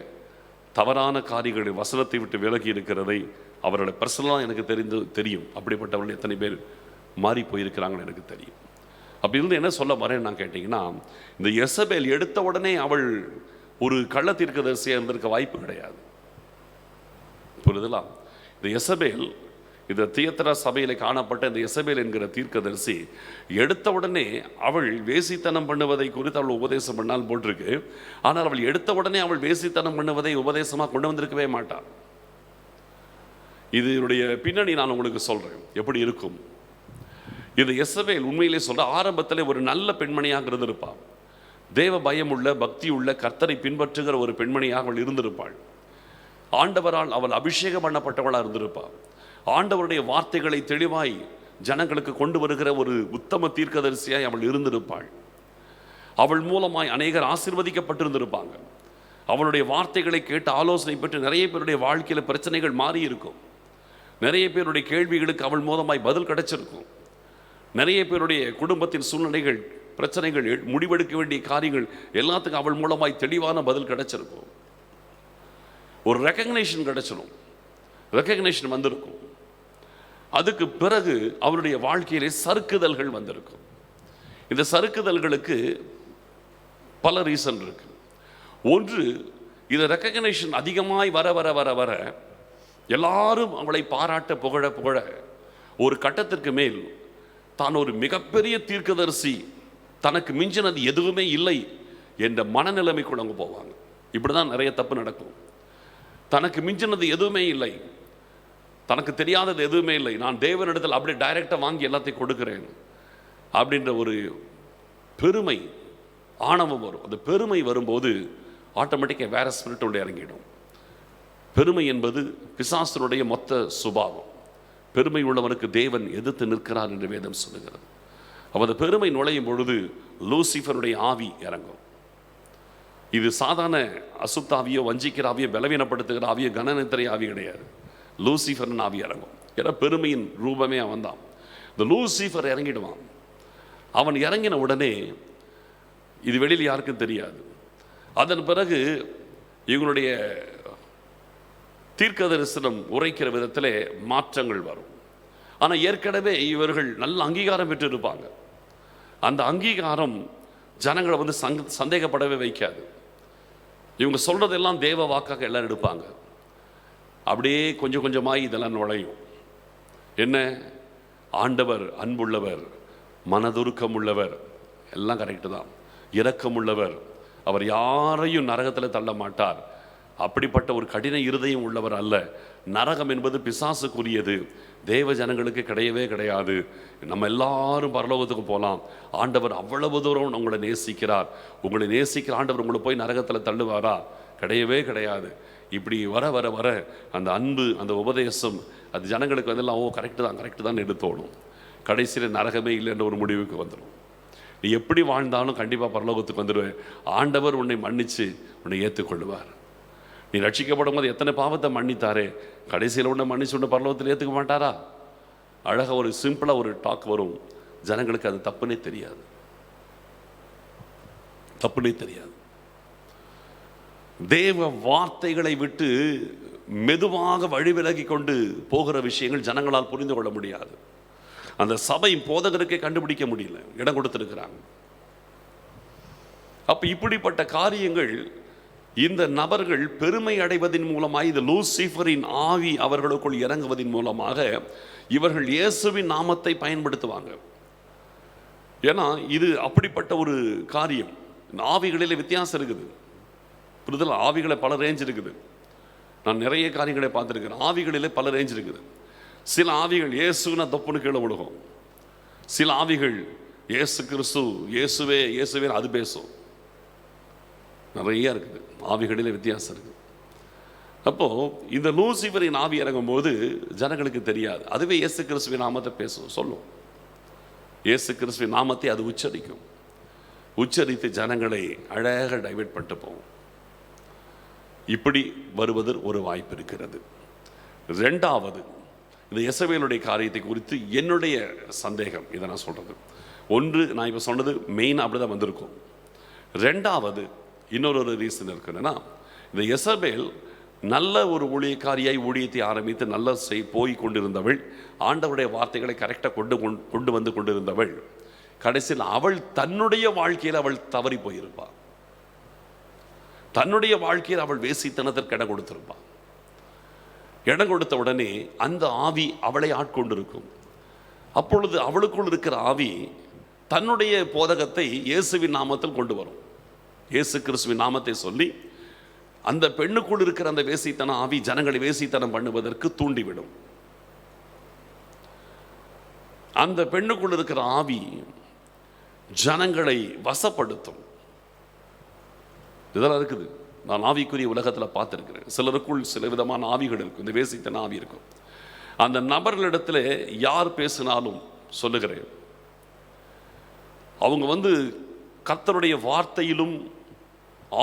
தவறான காரியங்களை வசனத்தை விட்டு விலகி இருக்கிறதை அவர்களை பர்சனலாக எனக்கு தெரியும். அப்படிப்பட்டவர்கள் எத்தனை பேர் மாறி போயிருக்கிறாங்கன்னு எனக்கு தெரியும். அப்படி இருந்து என்ன சொல்ல வரேன்னு நான் கேட்டிங்கன்னா, இந்த எசபேல் எடுத்த உடனே அவள் ஒரு கள்ள தீர்க்கதரிசியாக இருந்திருக்க வாய்ப்பு கிடையாது. புரியுதுங்களா? இந்த எசபேல், இந்த தியத்தரா சபையில் காணப்பட்ட இந்த எசபேல் என்கிற தீர்க்கதரிசி எடுத்த உடனே அவள் வேசித்தனம் பண்ணுவதை குறித்து அவள் உபதேசம் பண்ணால் போட்டிருக்கு. ஆனால் அவள் எடுத்த உடனே அவள் வேசித்தனம் பண்ணுவதை உபதேசமாக கொண்டு வந்திருக்கவே மாட்டாள். இதனுடைய பின்னணி நான் உங்களுக்கு சொல்றேன் எப்படி இருக்கும். இந்த எசபேல் உண்மையிலே சொல்ற ஆரம்பத்தில் ஒரு நல்ல பெண்மணியாக இருந்திருப்பாள். தேவ பயம் உள்ள, பக்தி உள்ள, கர்த்தரை பின்பற்றுகிற ஒரு பெண்மணியாக அவள் இருந்திருப்பாள். ஆண்டவரால் அவள் அபிஷேகம் பண்ணப்பட்டவளாக இருந்திருப்பாள். ஆண்டவருடைய வார்த்தைகளை தெளிவாய் ஜனங்களுக்கு கொண்டு வருகிற ஒரு உத்தம தீர்க்கதரிசியாய் அவள் இருந்திருப்பாள். அவள் மூலமாய் அநேகர் ஆசீர்வதிக்கப்பட்டிருந்திருப்பாங்க. அவளுடைய வார்த்தைகளை கேட்டு ஆலோசனை பெற்று நிறைய பேருடைய வாழ்க்கையில் பிரச்சனைகள் மாறி இருக்கும். நிறைய பேருடைய கேள்விகளுக்கு அவள் மூலமாய் பதில் கிடைச்சிருக்கும். நிறைய பேருடைய குடும்பத்தின் சூழ்நிலைகள், பிரச்சனைகள், முடிவெடுக்க வேண்டிய காரியங்கள் எல்லாத்துக்கும் அவள் மூலமாய் தெளிவான பதில் கிடைச்சிருக்கும். ஒரு ரெகக்னேஷன் கிடைச்சிடும், ரெகக்னேஷன் வந்திருக்கும். அதுக்கு பிறகு அவருடைய வாழ்க்கையிலே சறுக்குதல்கள் வந்திருக்கும். இந்த சறுக்குதல்களுக்கு பல ரீசன் இருக்கு. ஒன்று, இந்த ரெகக்னேஷன் அதிகமாய் வர வர வர வர எல்லாரும் அவளை பாராட்ட புகழ புகழ ஒரு கட்டத்திற்கு மேல் தான் ஒரு மிகப்பெரிய தீர்க்கதரிசி, தனக்கு மிஞ்சினது எதுவுமே இல்லை என்ற மனநிலைமைக்குள்ள அவங்க போவாங்க. இப்படிதான் நிறைய தப்பு நடக்கும். தனக்கு மிஞ்சினது எதுவுமே இல்லை, தனக்கு தெரியாதது எதுவுமே இல்லை, நான் தேவனிடத்தில் அப்படியே டைரெக்டாக வாங்கி எல்லாத்தையும் கொடுக்கிறேன் அப்படின்ற ஒரு பெருமை, ஆணவம் வரும். அந்த பெருமை வரும்போது ஆட்டோமேட்டிக்காக வேற ஸ்பிரிட் உள்ள இறங்கிடும். பெருமை என்பது பிசாசனுடைய மொத்த சுபாவம். பெருமை உள்ளவனுக்கு தேவன் எதிர்த்து நிற்கிறார் என்று வேதம் சொல்லுகிறது. அப்போ அந்த பெருமை நுழையும் பொழுது லூசிஃபருடைய ஆவி இறங்கும். இது சாதாரண அசுத்தாவியோ, வஞ்சிக்கிற ஆவியோ, பலவீனப்படுத்துகிற ஆவியோ, கனநித்திரை ஆவி கிடையாது. லூசிஃபர்னு ஆவி இறங்கும். ஏன்னா பெருமையின் ரூபமே அவன் தான். இந்த லூசிஃபர் இறங்கிடுவான். அவன் இறங்கின உடனே இது வெளியில் யாருக்கும் தெரியாது. அதன் பிறகு இவங்களுடைய தீர்க்க தரிசனம் உரைக்கிற விதத்தில் மாற்றங்கள் வரும். ஆனால் ஏற்கனவே இவர்கள் நல்ல அங்கீகாரம் பெற்று இருப்பாங்க. அந்த அங்கீகாரம் ஜனங்களை வந்து சந்தேகப்படவே வைக்காது. இவங்க சொல்றதெல்லாம் தேவ வாக்காக எல்லாம் எடுப்பாங்க. அப்படியே கொஞ்சம் கொஞ்சமாக இதெல்லாம் நுழையும். என்ன, ஆண்டவர் அன்புள்ளவர், மனதுருக்கம் உள்ளவர், எல்லாம் கரெக்டு தான். இரக்கம் உள்ளவர், அவர் யாரையும் நரகத்தில் தள்ள மாட்டார். அப்படிப்பட்ட ஒரு கடின இருதயம் உள்ளவர் அல்ல. நரகம் என்பது பிசாசுக்குரியது, தேவ ஜனங்களுக்கு கிடையவே கிடையாது. நம்ம எல்லாரும் பரலோகத்துக்கு போகலாம். ஆண்டவர் அவ்வளவு தூரம் உங்களை நேசிக்கிறார். உங்களை நேசிக்கிற ஆண்டவர் உங்களை போய் நரகத்தில் தள்ளுவாரா? கிடையவே கிடையாது. இப்படி வர வர வர அந்த அன்பு, அந்த உபதேசம், அது ஜனங்களுக்கு வந்தெல்லாம் ஓ கரெக்டு தான் எடுத்தோணும். கடைசியில் நரகமே இல்லைன்ற ஒரு முடிவுக்கு வந்துடும். நீ எப்படி வாழ்ந்தாலும் கண்டிப்பாக பரலோகத்துக்கு வந்துடுவேன். ஆண்டவர் உன்னை மன்னித்து உன்னை ஏற்றுக்கொள்ளுவார். நீ ரட்சிக்கப்படும் போது எத்தனை பாவத்தை மன்னித்தாரே, கடைசியில் உன்னை மன்னிச்சு உன்னை பரலோகத்தில் ஏற்றுக்க மாட்டாரா? அழகாக ஒரு சிம்பிளாக ஒரு டாக் வரும். ஜனங்களுக்கு அது தப்புனே தெரியாது. தேவ வார்த்தைகளை விட்டு மெதுவாக வழிவிலகி கொண்டு போகிற விஷயங்கள் ஜனங்களால் புரிந்து கொள்ள முடியாது. அந்த சபை போதகருக்கே கண்டுபிடிக்க முடியல, இடம் கொடுத்திருக்கிறாங்க. அப்ப இப்படிப்பட்ட காரியங்கள் இந்த நபர்கள் பெருமை அடைவதன் மூலமாக, இந்த லூசிஃபரின் ஆவி அவர்களுக்குள் இறங்குவதன் மூலமாக இவர்கள் இயேசுவின் நாமத்தை பயன்படுத்துவாங்க. ஏன்னா இது அப்படிப்பட்ட ஒரு காரியம். ஆவிகளில் வித்தியாசம் இருக்குது. புரிதல்? ஆவிகளை பல ரேஞ்ச் இருக்குது. நான் நிறைய காரியங்களை பார்த்துருக்கிறேன். ஆவிகளிலே பல ரேஞ்ச் இருக்குது. சில ஆவிகள் இயேசுனா தொப்புன்னு கீழே விழுகும். சில ஆவிகள் இயேசு கிறிஸ்து, இயேசுவே அது பேசும். நிறைய இருக்குது. ஆவிகளிலே வித்தியாசம் இருக்குது. அப்போது இந்த லூசிஃபரின் ஆவி இறங்கும் போது ஜனங்களுக்கு தெரியாது. அதுவே இயேசு கிறிஸ்துவின் நாமத்தை பேசும், சொல்லும். இயேசு கிறிஸ்துவின் நாமத்தை அது உச்சரிக்கும். உச்சரித்து ஜனங்களை அழகாக டைவர்ட் பண்ணிட்டு போகும். இப்படி வருவது ஒரு வாய்ப்பு இருக்கிறது. ரெண்டாவது, இந்த எசபேலுடைய காரியத்தை குறித்து என்னுடைய சந்தேகம், இதை நான் சொல்கிறது. ஒன்று, நான் இப்போ சொன்னது மெயின் அப்படி தான் வந்திருக்கும். ரெண்டாவது, இன்னொரு ரீசன் இருக்குன்னா, இந்த எசபேல் நல்ல ஒரு ஊழியக்காரியாய் ஊழியத்தை ஆரம்பித்து நல்ல போய் கொண்டிருந்தவள், ஆண்டவருடைய வார்த்தைகளை கரெக்டாக கொண்டு வந்து கொண்டிருந்தவள், கடைசியில் அவள் தன்னுடைய வாழ்க்கையில் அவள் தவறி போயிருப்பாள். தன்னுடைய வாழ்க்கையில் அவள் வேசித்தனத்திற்கு இடம் கொடுத்திருப்பாள். இடம் கொடுத்த உடனே அந்த ஆவி அவளை ஆட்கொண்டிருக்கும். அப்பொழுது அவளுக்குள் இருக்கிற ஆவி தன்னுடைய போதகத்தை இயேசுவின் நாமத்தில் கொண்டு வரும். இயேசு கிறிஸ்துவின் நாமத்தை சொல்லி அந்த பெண்ணுக்குள் இருக்கிற அந்த வேசித்தன ஆவி ஜனங்களை வேசித்தனம் பண்ணுவதற்கு தூண்டிவிடும். அந்த பெண்ணுக்குள் இருக்கிற ஆவி ஜனங்களை வசப்படுத்தும். இதெல்லாம் இருக்குது. நான் ஆவிக்குரிய உலகத்தில் பார்த்துருக்கிறேன். சிலருக்குள் சில விதமான ஆவிகள் இருக்கும். இந்த வேசித்தன ஆவி இருக்கும். அந்த நபர்களிடத்தில் யார் பேசினாலும் சொல்லுகிறேன், அவங்க கர்த்தருடைய வார்த்தையிலும்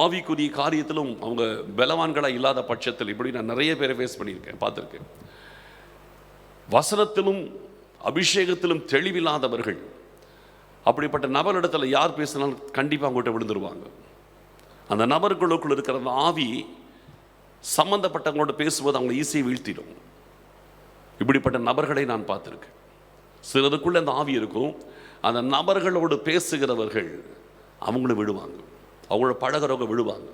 ஆவிக்குரிய காரியத்திலும் அவங்க பலவான்களாக இல்லாத பட்சத்தில், இப்படி நான் நிறைய பேரை ஃபேஸ் பண்ணியிருக்கேன், பார்த்துருக்கேன். வசனத்திலும் அபிஷேகத்திலும் தெளிவில்லாதவர்கள், அப்படிப்பட்ட நபரிடத்தில் யார் பேசினாலும் கண்டிப்பாக அவங்ககிட்ட விழுந்துருவாங்க. அந்த நபர்களுக்குள் இருக்கிற அந்த ஆவி சம்பந்தப்பட்டவங்களோட பேசும்போது அவங்க ஈஸியாக வீழ்த்திடும். இப்படிப்பட்ட நபர்களை நான் பார்த்துருக்கேன். சிலருக்குள்ள அந்த ஆவி இருக்கும். அந்த நபர்களோடு பேசுகிறவர்கள் அவங்கள விடுவாங்க, அவங்களோட பழகிறவங்க விடுவாங்க.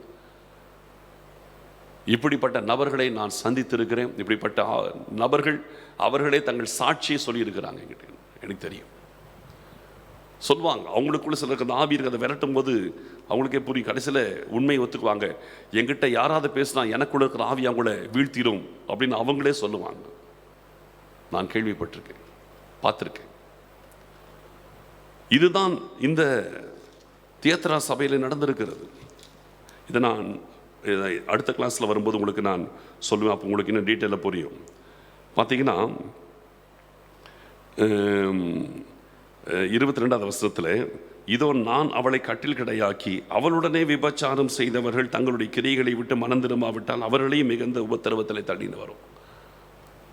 இப்படிப்பட்ட நபர்களை நான் சந்தித்திருக்கிறேன். இப்படிப்பட்ட நபர்கள் அவர்களே தங்கள் சாட்சியை சொல்லியிருக்கிறாங்க என்கிட்ட. எனக்கு தெரியும், சொல்லுவாங்க. அவங்களுக்குள்ள சிலருக்கு அந்த ஆவி இருக்கு. அதை விரட்டும் போது அவங்களுக்கே புரியும். கடைசியில் உண்மையை ஒத்துக்குவாங்க. என்கிட்ட யாராவது பேசினா எனக்குள்ள இருக்கிற ஆவி அவங்கள வீழ்த்திடும் அப்படின்னு அவங்களே சொல்லுவாங்க. நான் கேள்விப்பட்டிருக்கேன், பார்த்துருக்கேன். இதுதான் இந்த தியேத்ரா சபையில் நடந்திருக்கிறது. இதை நான் அடுத்த கிளாஸில் வரும்போது உங்களுக்கு நான் சொல்லுவேன். அப்போ உங்களுக்கு இன்னும் டீட்டெயிலாக புரியும். பார்த்தீங்கன்னா 22வது வசனத்தில், இதோ நான் அவளை கட்டில் கிடையாக்கி அவளுடனே விபச்சாரம் செய்தவர்கள் தங்களுடைய கிரியைகளை விட்டு மனம் திரும்பாவிட்டால் அவர்களையும் மிகுந்த உபத்திரவத்தில் தள்ளின்னு வரும்.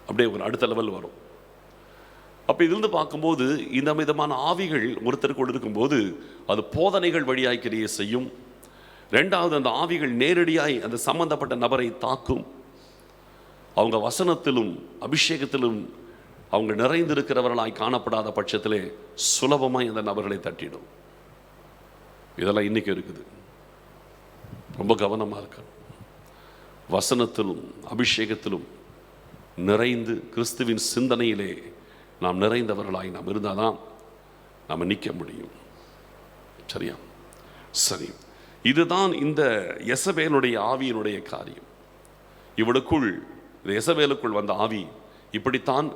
அப்படியே ஒரு அடுத்த லெவல் வரும். அப்போ இதிலிருந்து பார்க்கும்போது இந்த விதமான ஆவிகள் ஒருத்தருக்கு இருக்கும்போது அது போதனைகள் வழியாய் கிரியை செய்யும். ரெண்டாவது, அந்த ஆவிகள் நேரடியாய் அந்த சம்பந்தப்பட்ட நபரை தாக்கும். அவங்க வசனத்திலும் அபிஷேகத்திலும் அவங்க நிறைந்திருக்கிறவர்களாய் காணப்படாத பட்சத்திலே சுலபமாய் அந்த நபர்களை தட்டிடும். இதெல்லாம் இன்னைக்கு இருக்குது. ரொம்ப கவனமாக இருக்கணும். வசனத்திலும் அபிஷேகத்திலும் நிறைந்து கிறிஸ்துவின் சிந்தனையிலே நாம் நிறைந்தவர்களாய் நாம் இருந்தால் தான் நாம் நிற்க முடியும். சரியா? சரி, இதுதான் இந்த யெசபேலுடைய ஆவியினுடைய காரியம். இவளுக்குள், இந்த யெசபேலுக்குள் வந்த ஆவி இப்படித்தான்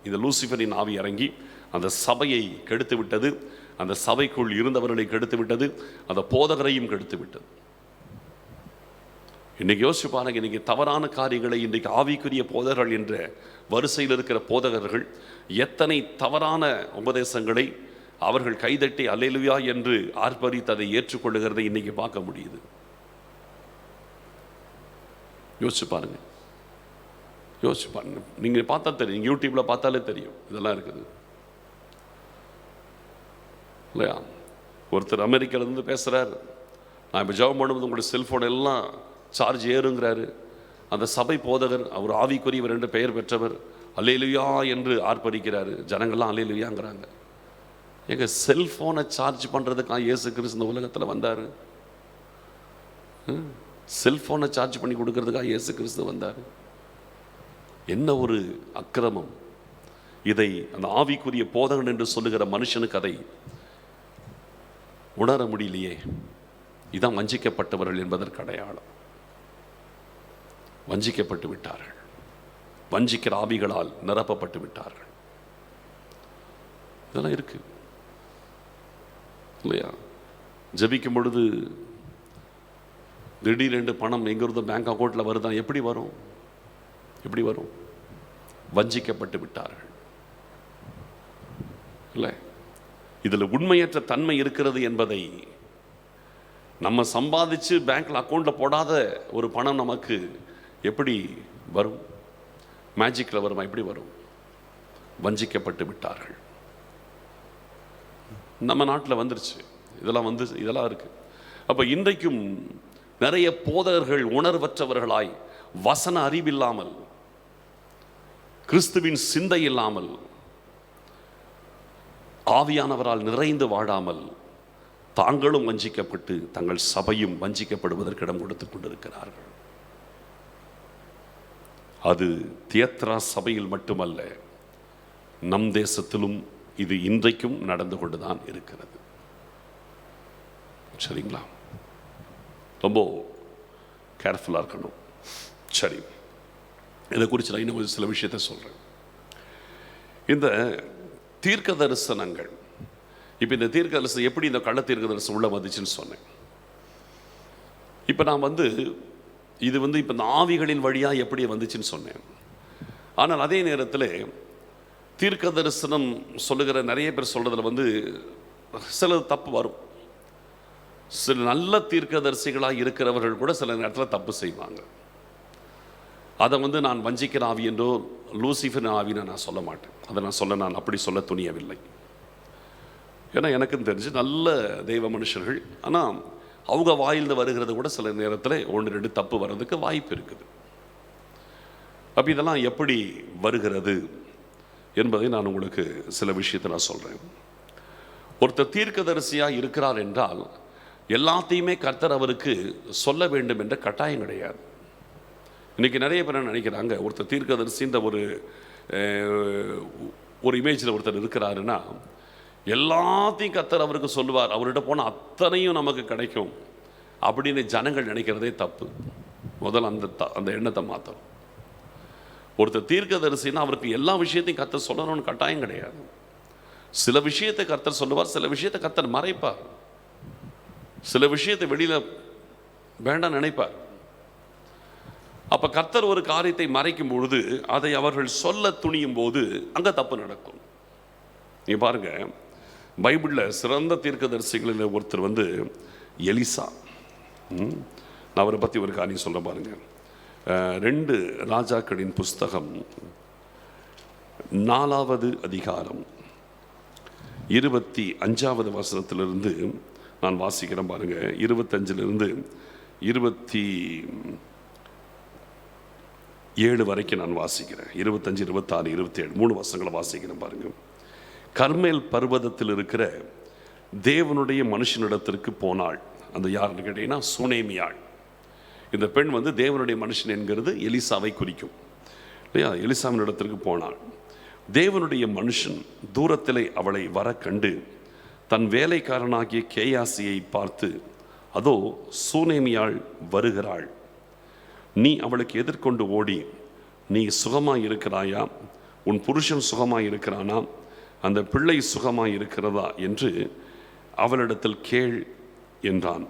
இந்த லூசிஃபரின் ஆவி இறங்கி அந்த சபையை கெடுத்து விட்டது. அந்த சபைக்குள் இருந்தவர்களை கெடுத்து விட்டது. அந்த போதகரையும் கெடுத்து விட்டது. இன்னைக்கு யோசிச்சு பாருங்க, இன்னைக்கு தவறான காரியங்களை இன்றைக்கு ஆவிக்குரிய போதகர்கள் என்ற வரிசையில் இருக்கிற போதகர்கள் எத்தனை தவறான உபதேசங்களை அவர்கள் கைதட்டி அல்லேலூயா என்று ஆர்ப்பரித்து அதை ஏற்றுக்கொள்ளுகிறதை இன்னைக்கு பார்க்க முடியுது. யோசிச்சு பாருங்க, யோசிச்சு பாருங்க. நீங்க பார்த்தா தெரியும், யூடியூப்ல பார்த்தாலே தெரியும் இதெல்லாம் இருக்குது இல்லையா? ஒருத்தர் அமெரிக்காவிலிருந்து பேசுறாரு, நான் இப்போ ஜெபம் பண்ணும்போது உங்களுடைய செல்போன் எல்லாம் சார்ஜ் ஏறுங்கிறாரு. அந்த சபை போதகர், அவர் ஆவிக்குரியவர் என்று பெயர் பெற்றவர், அல்லேலூயா என்று ஆர்ப்பரிக்கிறாரு. ஜனங்கள்லாம் அல்லேலூயாங்கிறாங்க. எங்க செல்போனை சார்ஜ் பண்றதுக்காக இயேசு கிறிஸ்து இந்த உலகத்தில் வந்தார். செல்போனை சார்ஜ் பண்ணி கொடுக்கறதுக்காக இயேசு கிறிஸ்து வந்தார். என்ன ஒரு அக்கிரமம்! இதை அந்த ஆவிக்குரிய போதகன் என்று சொல்லுகிற மனுஷனுக்கு அதை உணர முடியலையே. இதான் வஞ்சிக்கப்பட்டவர்கள் என்பதற்கு அடையாளம். வஞ்சிக்கப்பட்டு விட்டார்கள். வஞ்சிக்கிற ஆவிகளால் நிரப்பப்பட்டு விட்டார்கள். இதெல்லாம் இருக்கு இல்லையா? ஜெபிக்கும் பொழுது திடீரென்று பணம் எங்கிருந்து பேங்க் அக்கௌண்ட்டில் வருதா? எப்படி வரும்? எப்படி வரும்? வஞ்சிக்கப்பட்டு விட்டார்கள் இல்லை? இதில் உண்மையற்ற தன்மை இருக்கிறது என்பதை, நம்ம சம்பாதிச்சு பேங்க்ல அக்கௌண்ட்ல போடாத ஒரு பணம் நமக்கு எப்படி வரும்? மேஜிக்ல வருமா? எப்படி வரும்? வஞ்சிக்கப்பட்டு விட்டார்கள். நம்ம நாட்டில் வந்துருச்சு இதெல்லாம் இருக்கு. அப்ப இன்றைக்கும் நிறைய போதகர்கள் உணர்வற்றவர்களாய், வசன அறிவில்லாமல், கிறிஸ்துவின் சிந்தை இல்லாமல், ஆவியானவரால் நிறைந்து வாழாமல் தாங்களும் வஞ்சிக்கப்பட்டு தங்கள் சபையும் வஞ்சிக்கப்படுவதற்கு இடம் கொடுத்துக் கொண்டிருக்கிறார்கள். அது தியத்ரா சபையில் மட்டுமல்ல, நம் தேசத்திலும் இது இன்றைக்கும் நடந்து கொண்டுதான் இருக்கிறது. சரிங்களா? ரொம்ப கேர்ஃபுல்லாக இருக்கணும். சரி, இதை குறித்து நான் இன்னும் சில விஷயத்தை சொல்கிறேன். இந்த தீர்க்க தரிசனங்கள், இப்போ இந்த தீர்க்க தரிசனம் எப்படி இந்த கள்ள தீர்க்க தரிசனம் உள்ள வந்துச்சுன்னு சொன்னேன். இப்போ நான் இது இப்போ இந்த ஆவிகளின் வழியாக எப்படி வந்துச்சுன்னு சொன்னேன். ஆனால் அதே நேரத்தில் தீர்க்க தரிசனம் சொல்லுகிற நிறைய பேர் சொல்கிறதுல சில தப்பு வரும். சில நல்ல தீர்க்கதரிசிகளாக இருக்கிறவர்கள் கூட சில நேரத்தில் தப்பு செய்வாங்க. அதை நான் வஞ்சிக்கிற ஆவி என்றோ லூசிஃபர் ஆவின்னு நான் சொல்ல மாட்டேன். அதை நான் அப்படி சொல்ல துணியவில்லை. ஏன்னா எனக்கும் தெரிஞ்சு நல்ல தெய்வ மனுஷர்கள், ஆனால் அவங்க வாயிலிருந்து வருகிறது கூட சில நேரத்தில் 1-2 தப்பு வர்றதுக்கு வாய்ப்பு இருக்குது. அப்போ இதெல்லாம் எப்படி வருகிறது என்பதை நான் உங்களுக்கு சில விஷயத்தை நான் சொல்கிறேன். ஒருத்தர் தீர்க்கதரிசியாக இருக்கிறார் என்றால் எல்லாத்தையுமே கர்த்தர் அவருக்கு சொல்ல வேண்டும் என்ற கட்டாயம் கிடையாது. இன்றைக்கி நிறைய பேர் நினைக்கிறாங்க, ஒருத்தர் தீர்க்கதரிசின்ற ஒரு இமேஜில் ஒருத்தர் இருக்கிறாருன்னா எல்லாத்தையும் கர்த்தர் அவருக்கு சொல்லுவார், அவர்கிட்ட போனால் அத்தனையும் நமக்கு கிடைக்கும் அப்படின்னு ஜனங்கள் நினைக்கிறதே தப்பு. முதல்ல அந்த எண்ணத்தை மாற்றணும். ஒருத்தர் தீர்க்கதரிசின்னா அவருக்கு எல்லா விஷயத்தையும் கர்த்தர் சொல்லணும்னு கட்டாயம் கிடையாது. சில விஷயத்தை கர்த்தர் சொல்லுவார், சில விஷயத்தை கர்த்தர் மறைப்பார், சில விஷயத்தை வெளியில் வேண்டாம் நினைப்பார். அப்போ கர்த்தர் ஒரு காரியத்தை மறைக்கும் பொழுது அதை அவர்கள் சொல்ல துணியும் போது அங்கே தப்பு நடக்கும். நீ பாருங்க, பைபிளில் சிறந்த தீர்க்கதரிசிகளில் ஒருத்தர் வந்து எலிசா. நான் அவரை பற்றி ஒரு காரியம் சொல்ல பாருங்க. 2 ராஜாக்களின் புஸ்தகம் 4வது அதிகாரம் 25வது வசனத்திலிருந்து நான் வாசிக்கிறேன் பாருங்க. 25லிருந்து 27 வரைக்கும் நான் வாசிக்கிறேன். 25, 26, 27 3 வசனங்களை வாசிக்கிறேன் பாருங்க. கர்மேல் பர்வதத்தில் இருக்கிற தேவனுடைய மனுஷனிடத்திற்கு போனாள். அந்த யாருன்னு கேட்டீங்கன்னா சூனேமியாள். இந்த பெண் வந்து தேவனுடைய மனுஷன் என்கிறது எலிசாவை குறிக்கும் இல்லையா? எலிசாவின் இடத்திற்கு போனாள். தேவனுடைய மனுஷன் தூரத்திலே அவளை வர கண்டு தன் வேலைக்காரனாகிய கேயாசியை பார்த்து, அதோ சூனேமியாள் வருகிறாள், நீ அவளுக்கு எதிர்கொண்டு ஓடி, நீ சுகமாய் இருக்கிறாயா? உன் புருஷன் சுகமாய் இருக்கிறானா? அந்த பிள்ளை சுகமாய் இருக்கிறதா என்று அவளிடத்தில் கேள் என்றான்.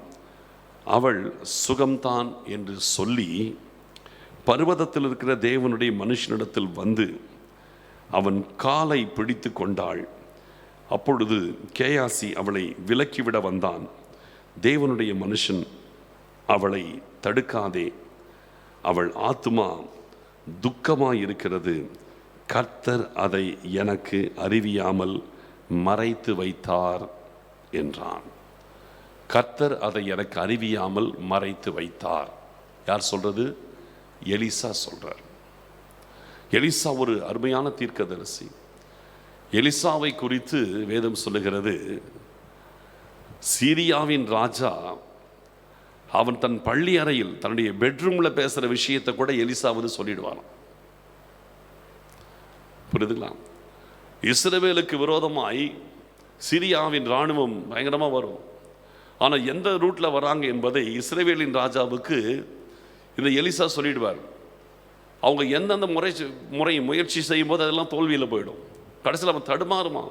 அவள் சுகம்தான் என்று சொல்லி பர்வதத்தில் இருக்கிற தேவனுடைய மனுஷனிடத்தில் வந்து அவன் காலை பிடித்து கொண்டாள். அப்பொழுது கேயாசி அவளை விலக்கிவிட வந்தான். தேவனுடைய மனுஷன் அவளை தடுக்காதே, அவள் ஆத்துமா துக்கமாயிருக்கிறது, கர்த்தர் அதை எனக்கு அறிவியாமல் மறைத்து வைத்தார் என்றான். கர்த்தர் அதை எனக்கு அறிவியாமல் மறைத்து வைத்தார். யார் சொல்றது? எலிசா சொல்றார். எலிசா ஒரு அருமையான தீர்க்கதரிசி. எலிசாவை குறித்து வேதம் சொல்லுகிறது, சீரியாவின் ராஜா அவன் தன் பள்ளி அறையில் தன்னுடைய பெட்ரூம்ல பேசுற விஷயத்தை கூட எலிசா வந்து சொல்லிடுவான். புரியுதுங்களா? இஸ்ரவேலுக்கு விரோதமாய் சிரியாவின் இராணுவம் பயங்கரமாக வரும். ஆனால் எந்த ரூட்டில் வராங்க என்பதை இஸ்ரவேலின் ராஜாவுக்கு இந்த எலிசா சொல்லிடுவார். அவங்க எந்தெந்த முயற்சி செய்யும் போது அதெல்லாம் தோல்வியில் போயிடும். கடைசியில் அவன் தடுமாறுமா.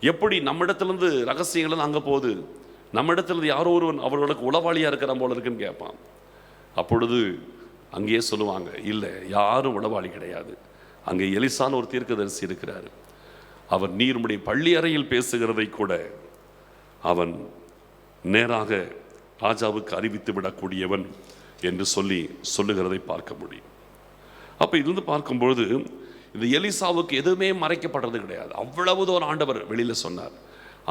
எப்படி நம்மிடத்துலேருந்து ரகசியங்கள் அங்கே போகுது, நம்மிடத்துலேருந்து யாரோ ஒருவன் அவர்களுக்கு உளவாளியாக இருக்கிற போல இருக்குன்னு கேட்பான். அப்பொழுது அங்கேயே சொல்லுவாங்க, இல்லை யாரும் உளவாளி கிடையாது, அங்கே எலிசான்னு ஒரு தீர்க்கதரிசி இருக்கிறார், அவர் நீருடைய பள்ளி அறையில் பேசுகிறதை கூட அவன் நேராக ராஜாவுக்கு அறிவித்து விடக்கூடியவன் என்று சொல்லுகிறதை பார்க்க முடியும். அப்போ இருந்து பார்க்கும்பொழுது இந்த எலிசாவுக்கு எதுவுமே மறைக்கப்படுறது கிடையாது. அவ்வளவு ஒரு ஆண்டவர் வெளியில் சொன்னார்.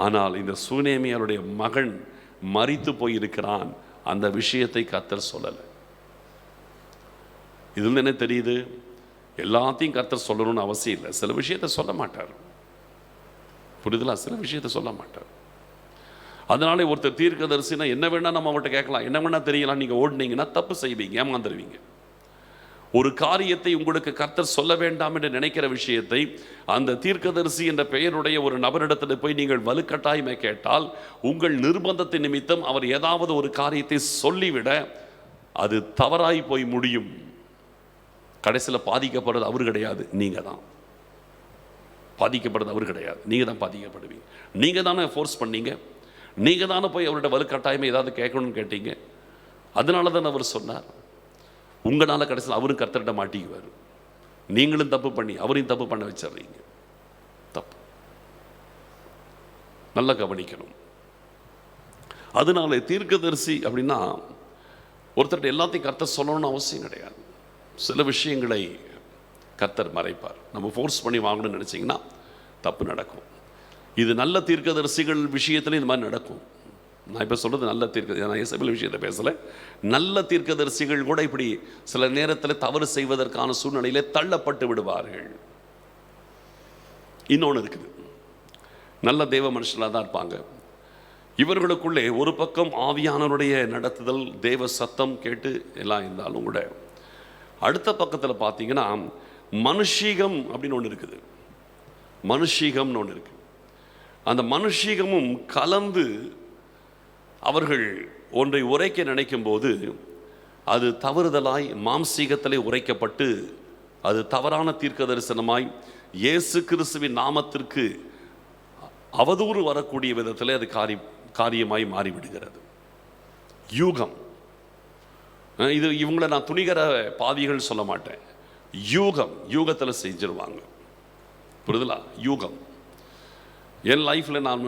ஆனால் இந்த சூனேமியாருடைய மகன் மரித்து போயிருக்கிறான், அந்த விஷயத்தை கர்த்தர் சொல்லலை. இதுல என்ன தெரியுது? எல்லாத்தையும் கர்த்தர் சொல்லணும்னு அவசியம் இல்லை. சில விஷயத்தை சொல்ல மாட்டார். புரியுதுல? சில விஷயத்தை சொல்ல மாட்டார். அதனாலே ஒருத்தர் தீர்க்கதரிசினா என்ன வேணா நம்ம அவர்கிட்ட கேட்கலாம், என்ன வேணா தெரியலாம். நீங்க ஓடுனீங்கன்னா தப்பு செய்வீங்க, ஏமாந்துருவீங்க. ஒரு காரியத்தை உங்களுக்கு கர்த்தர் சொல்ல வேண்டாம் என்று நினைக்கிற விஷயத்தை அந்த தீர்க்கதரிசி என்ற பெயருடைய ஒரு நபரிடத்தில் போய் நீங்கள் வலுக்கட்டாயமே கேட்டால், உங்கள் நிர்பந்தத்தின் நிமித்தம் அவர் ஏதாவது ஒரு காரியத்தை சொல்லிவிட அது தவறாய் போய் முடியும். கடைசியில் பாதிக்கப்படுறது அவர் கிடையாது, நீங்க தான் பாதிக்கப்படுறது. அவர் கிடையாது, நீங்க தான் பாதிக்கப்படுவீங்க. நீங்க தானே ஃபோர்ஸ் பண்ணீங்க, நீங்க தானே போய் அவர்கிட்ட வலுக்கட்டாயமே ஏதாவது கேட்கணும்னு கேட்டீங்க. அதனால தான் அவர் சொன்னார். உங்களால் கடைசியில் அவரும் கர்த்தர்கிட்ட மாட்டிக்குவார். நீங்களும் தப்பு பண்ணி அவரையும் தப்பு பண்ண வச்சிடுறீங்க. தப்பு நல்லா கவனிக்கணும். அதனால தீர்க்கதரிசி அப்படின்னா ஒருத்தர்கிட்ட எல்லாத்தையும் கர்த்தர் சொல்லணும்னு அவசியம் கிடையாது. சில விஷயங்களை கர்த்தர் மறைப்பார். நம்ம ஃபோர்ஸ் பண்ணி வாங்கணும்னு நினச்சிங்கன்னா தப்பு நடக்கும். இது நல்ல தீர்க்கதரிசிகள் விஷயத்தில் இந்த மாதிரி நடக்கும். நான் இப்போ சொல்கிறது நல்ல நான் இயேசுவின் விஷயத்தை பேசலை. நல்ல தீர்க்கதரிசிகள் கூட இப்படி சில நேரத்தில் தவறு செய்வதற்கான சூழ்நிலையிலே தள்ளப்பட்டு விடுவார்கள். இன்னொன்று இருக்குது, நல்ல தேவ மனுஷனாக தான் இருப்பாங்க. இவர்களுக்குள்ளே ஒரு பக்கம் ஆவியானவருடைய நடத்துதல், தேவ சத்தம் கேட்டு எல்லாம் இருந்தாலும் கூட அடுத்த பக்கத்தில் பார்த்தீங்கன்னா மனுஷீகம் அப்படின்னு ஒன்று இருக்குது. மனுஷீகம்னு ஒன்று இருக்குது. அந்த மனுஷீகமும் கலந்து அவர்கள் ஒன்றை உரைக்க நினைக்கும் போது அது தவறுதலாய் மாம்சீகத்திலே உரைக்கப்பட்டு அது தவறான தீர்க்க தரிசனமாய் இயேசு கிறிஸ்துவின் நாமத்திற்கு அவதூறு வரக்கூடிய விதத்தில் அது காரியமாய் மாறிவிடுகிறது. யூகம், இது இவங்களை நான் துணிகர பாவிகள் சொல்ல மாட்டேன். யூகத்தில் செஞ்சிருவாங்க. புரியுதுலா? யூகம் என் லைஃப்பில் நான்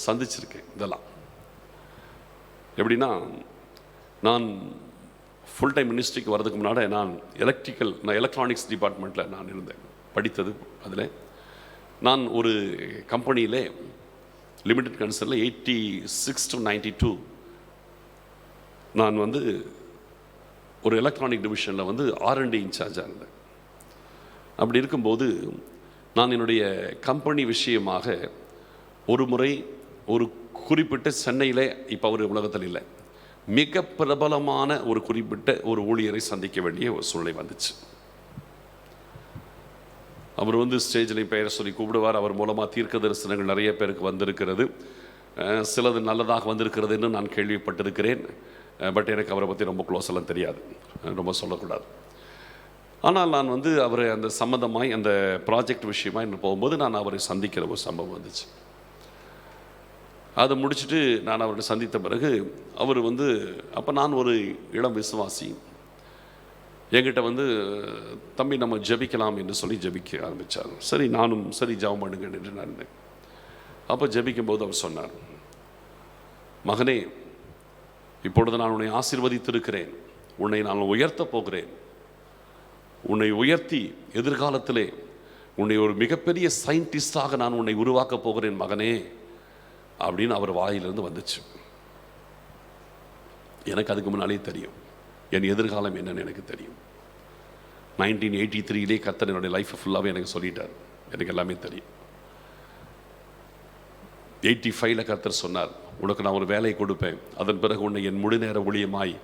சந்திச்சிருக்கேன் இதெல்லாம். எப்படின்னா, நான் ஃபுல் டைம் மினிஸ்ட்ரிக்கு வர்றதுக்கு முன்னாடி நான் எலக்ட்ரானிக்ஸ் டிபார்ட்மெண்ட்டில் நான் இருந்தேன், படித்தது. அதில் நான் ஒரு கம்பெனியில் லிமிடெட் கன்சர்னில் 86 to 92 நான் ஒரு எலக்ட்ரானிக் டிவிஷனில் R&D இன்சார்ஜாக இருந்தேன். அப்படி இருக்கும்போது நான் என்னுடைய கம்பெனி விஷயமாக ஒரு முறை ஒரு குறிப்பிட்ட சென்னையில், இப்போ அவர் உலகத்தில் இல்லை, மிக பிரபலமான ஒரு குறிப்பிட்ட ஒரு ஊழியரை சந்திக்க வேண்டிய ஒரு சூழ்நிலை வந்துச்சு. அவர் ஸ்டேஜில் பெயரை சொல்லி கூப்பிடுவார். அவர் மூலமாக தீர்க்க தரிசனங்கள் நிறைய பேருக்கு வந்திருக்கிறது, சிலது நல்லதாக வந்திருக்கிறதுன்னு நான் கேள்விப்பட்டிருக்கிறேன். பட் எனக்கு அவரை பற்றி ரொம்ப க்ளோஸ் எல்லாம் தெரியாது, ரொம்ப சொல்லக்கூடாது. ஆனால் நான் அவரை அந்த சம்மந்தமாய் அந்த ப்ராஜெக்ட் விஷயமாக என்ன போகும்போது நான் அவரை சந்திக்கிற ஒரு சம்பவம் வந்துச்சு. அதை முடிச்சுட்டு நான் அவரை சந்தித்த பிறகு அவர் அப்போ நான் ஒரு இளம் விசுவாசி, என்கிட்ட தம்பி நம்ம ஜெபிக்கலாம் என்று சொல்லி ஜெபிக்க ஆரம்பித்தார். சரி, நானும் சரி ஜெபம் பண்ணுங்க என்று நான் இருந்தேன். அப்போ ஜெபிக்கும்போது அவர் சொன்னார், மகனே, இப்பொழுது நான் உன்னை ஆசீர்வதித்திருக்கிறேன், உன்னை நான் உயர்த்தப் போகிறேன், உன்னை உயர்த்தி எதிர்காலத்திலே உன்னை ஒரு மிகப்பெரிய சயின்டிஸ்டாக நான் உன்னை உருவாக்கப் போகிறேன் மகனே அப்படின்னு அவர் வாயிலிருந்து வந்துச்சு. எனக்கு அதுக்கு முன்னாலே தெரியும் என் எதிர்காலம் என்னன்னு எனக்கு தெரியும். 1983 கர்த்தர் என்னுடைய லைஃப் ஃபுல்லாகவே எனக்கு சொல்லிட்டார், எனக்கு எல்லாமே தெரியும். 85 கர்த்தர் சொன்னார், உனக்கு நான் ஒரு வேலையை கொடுப்பேன், அதன் பிறகு உன்னை என் முழு நேர ஊழியமாய்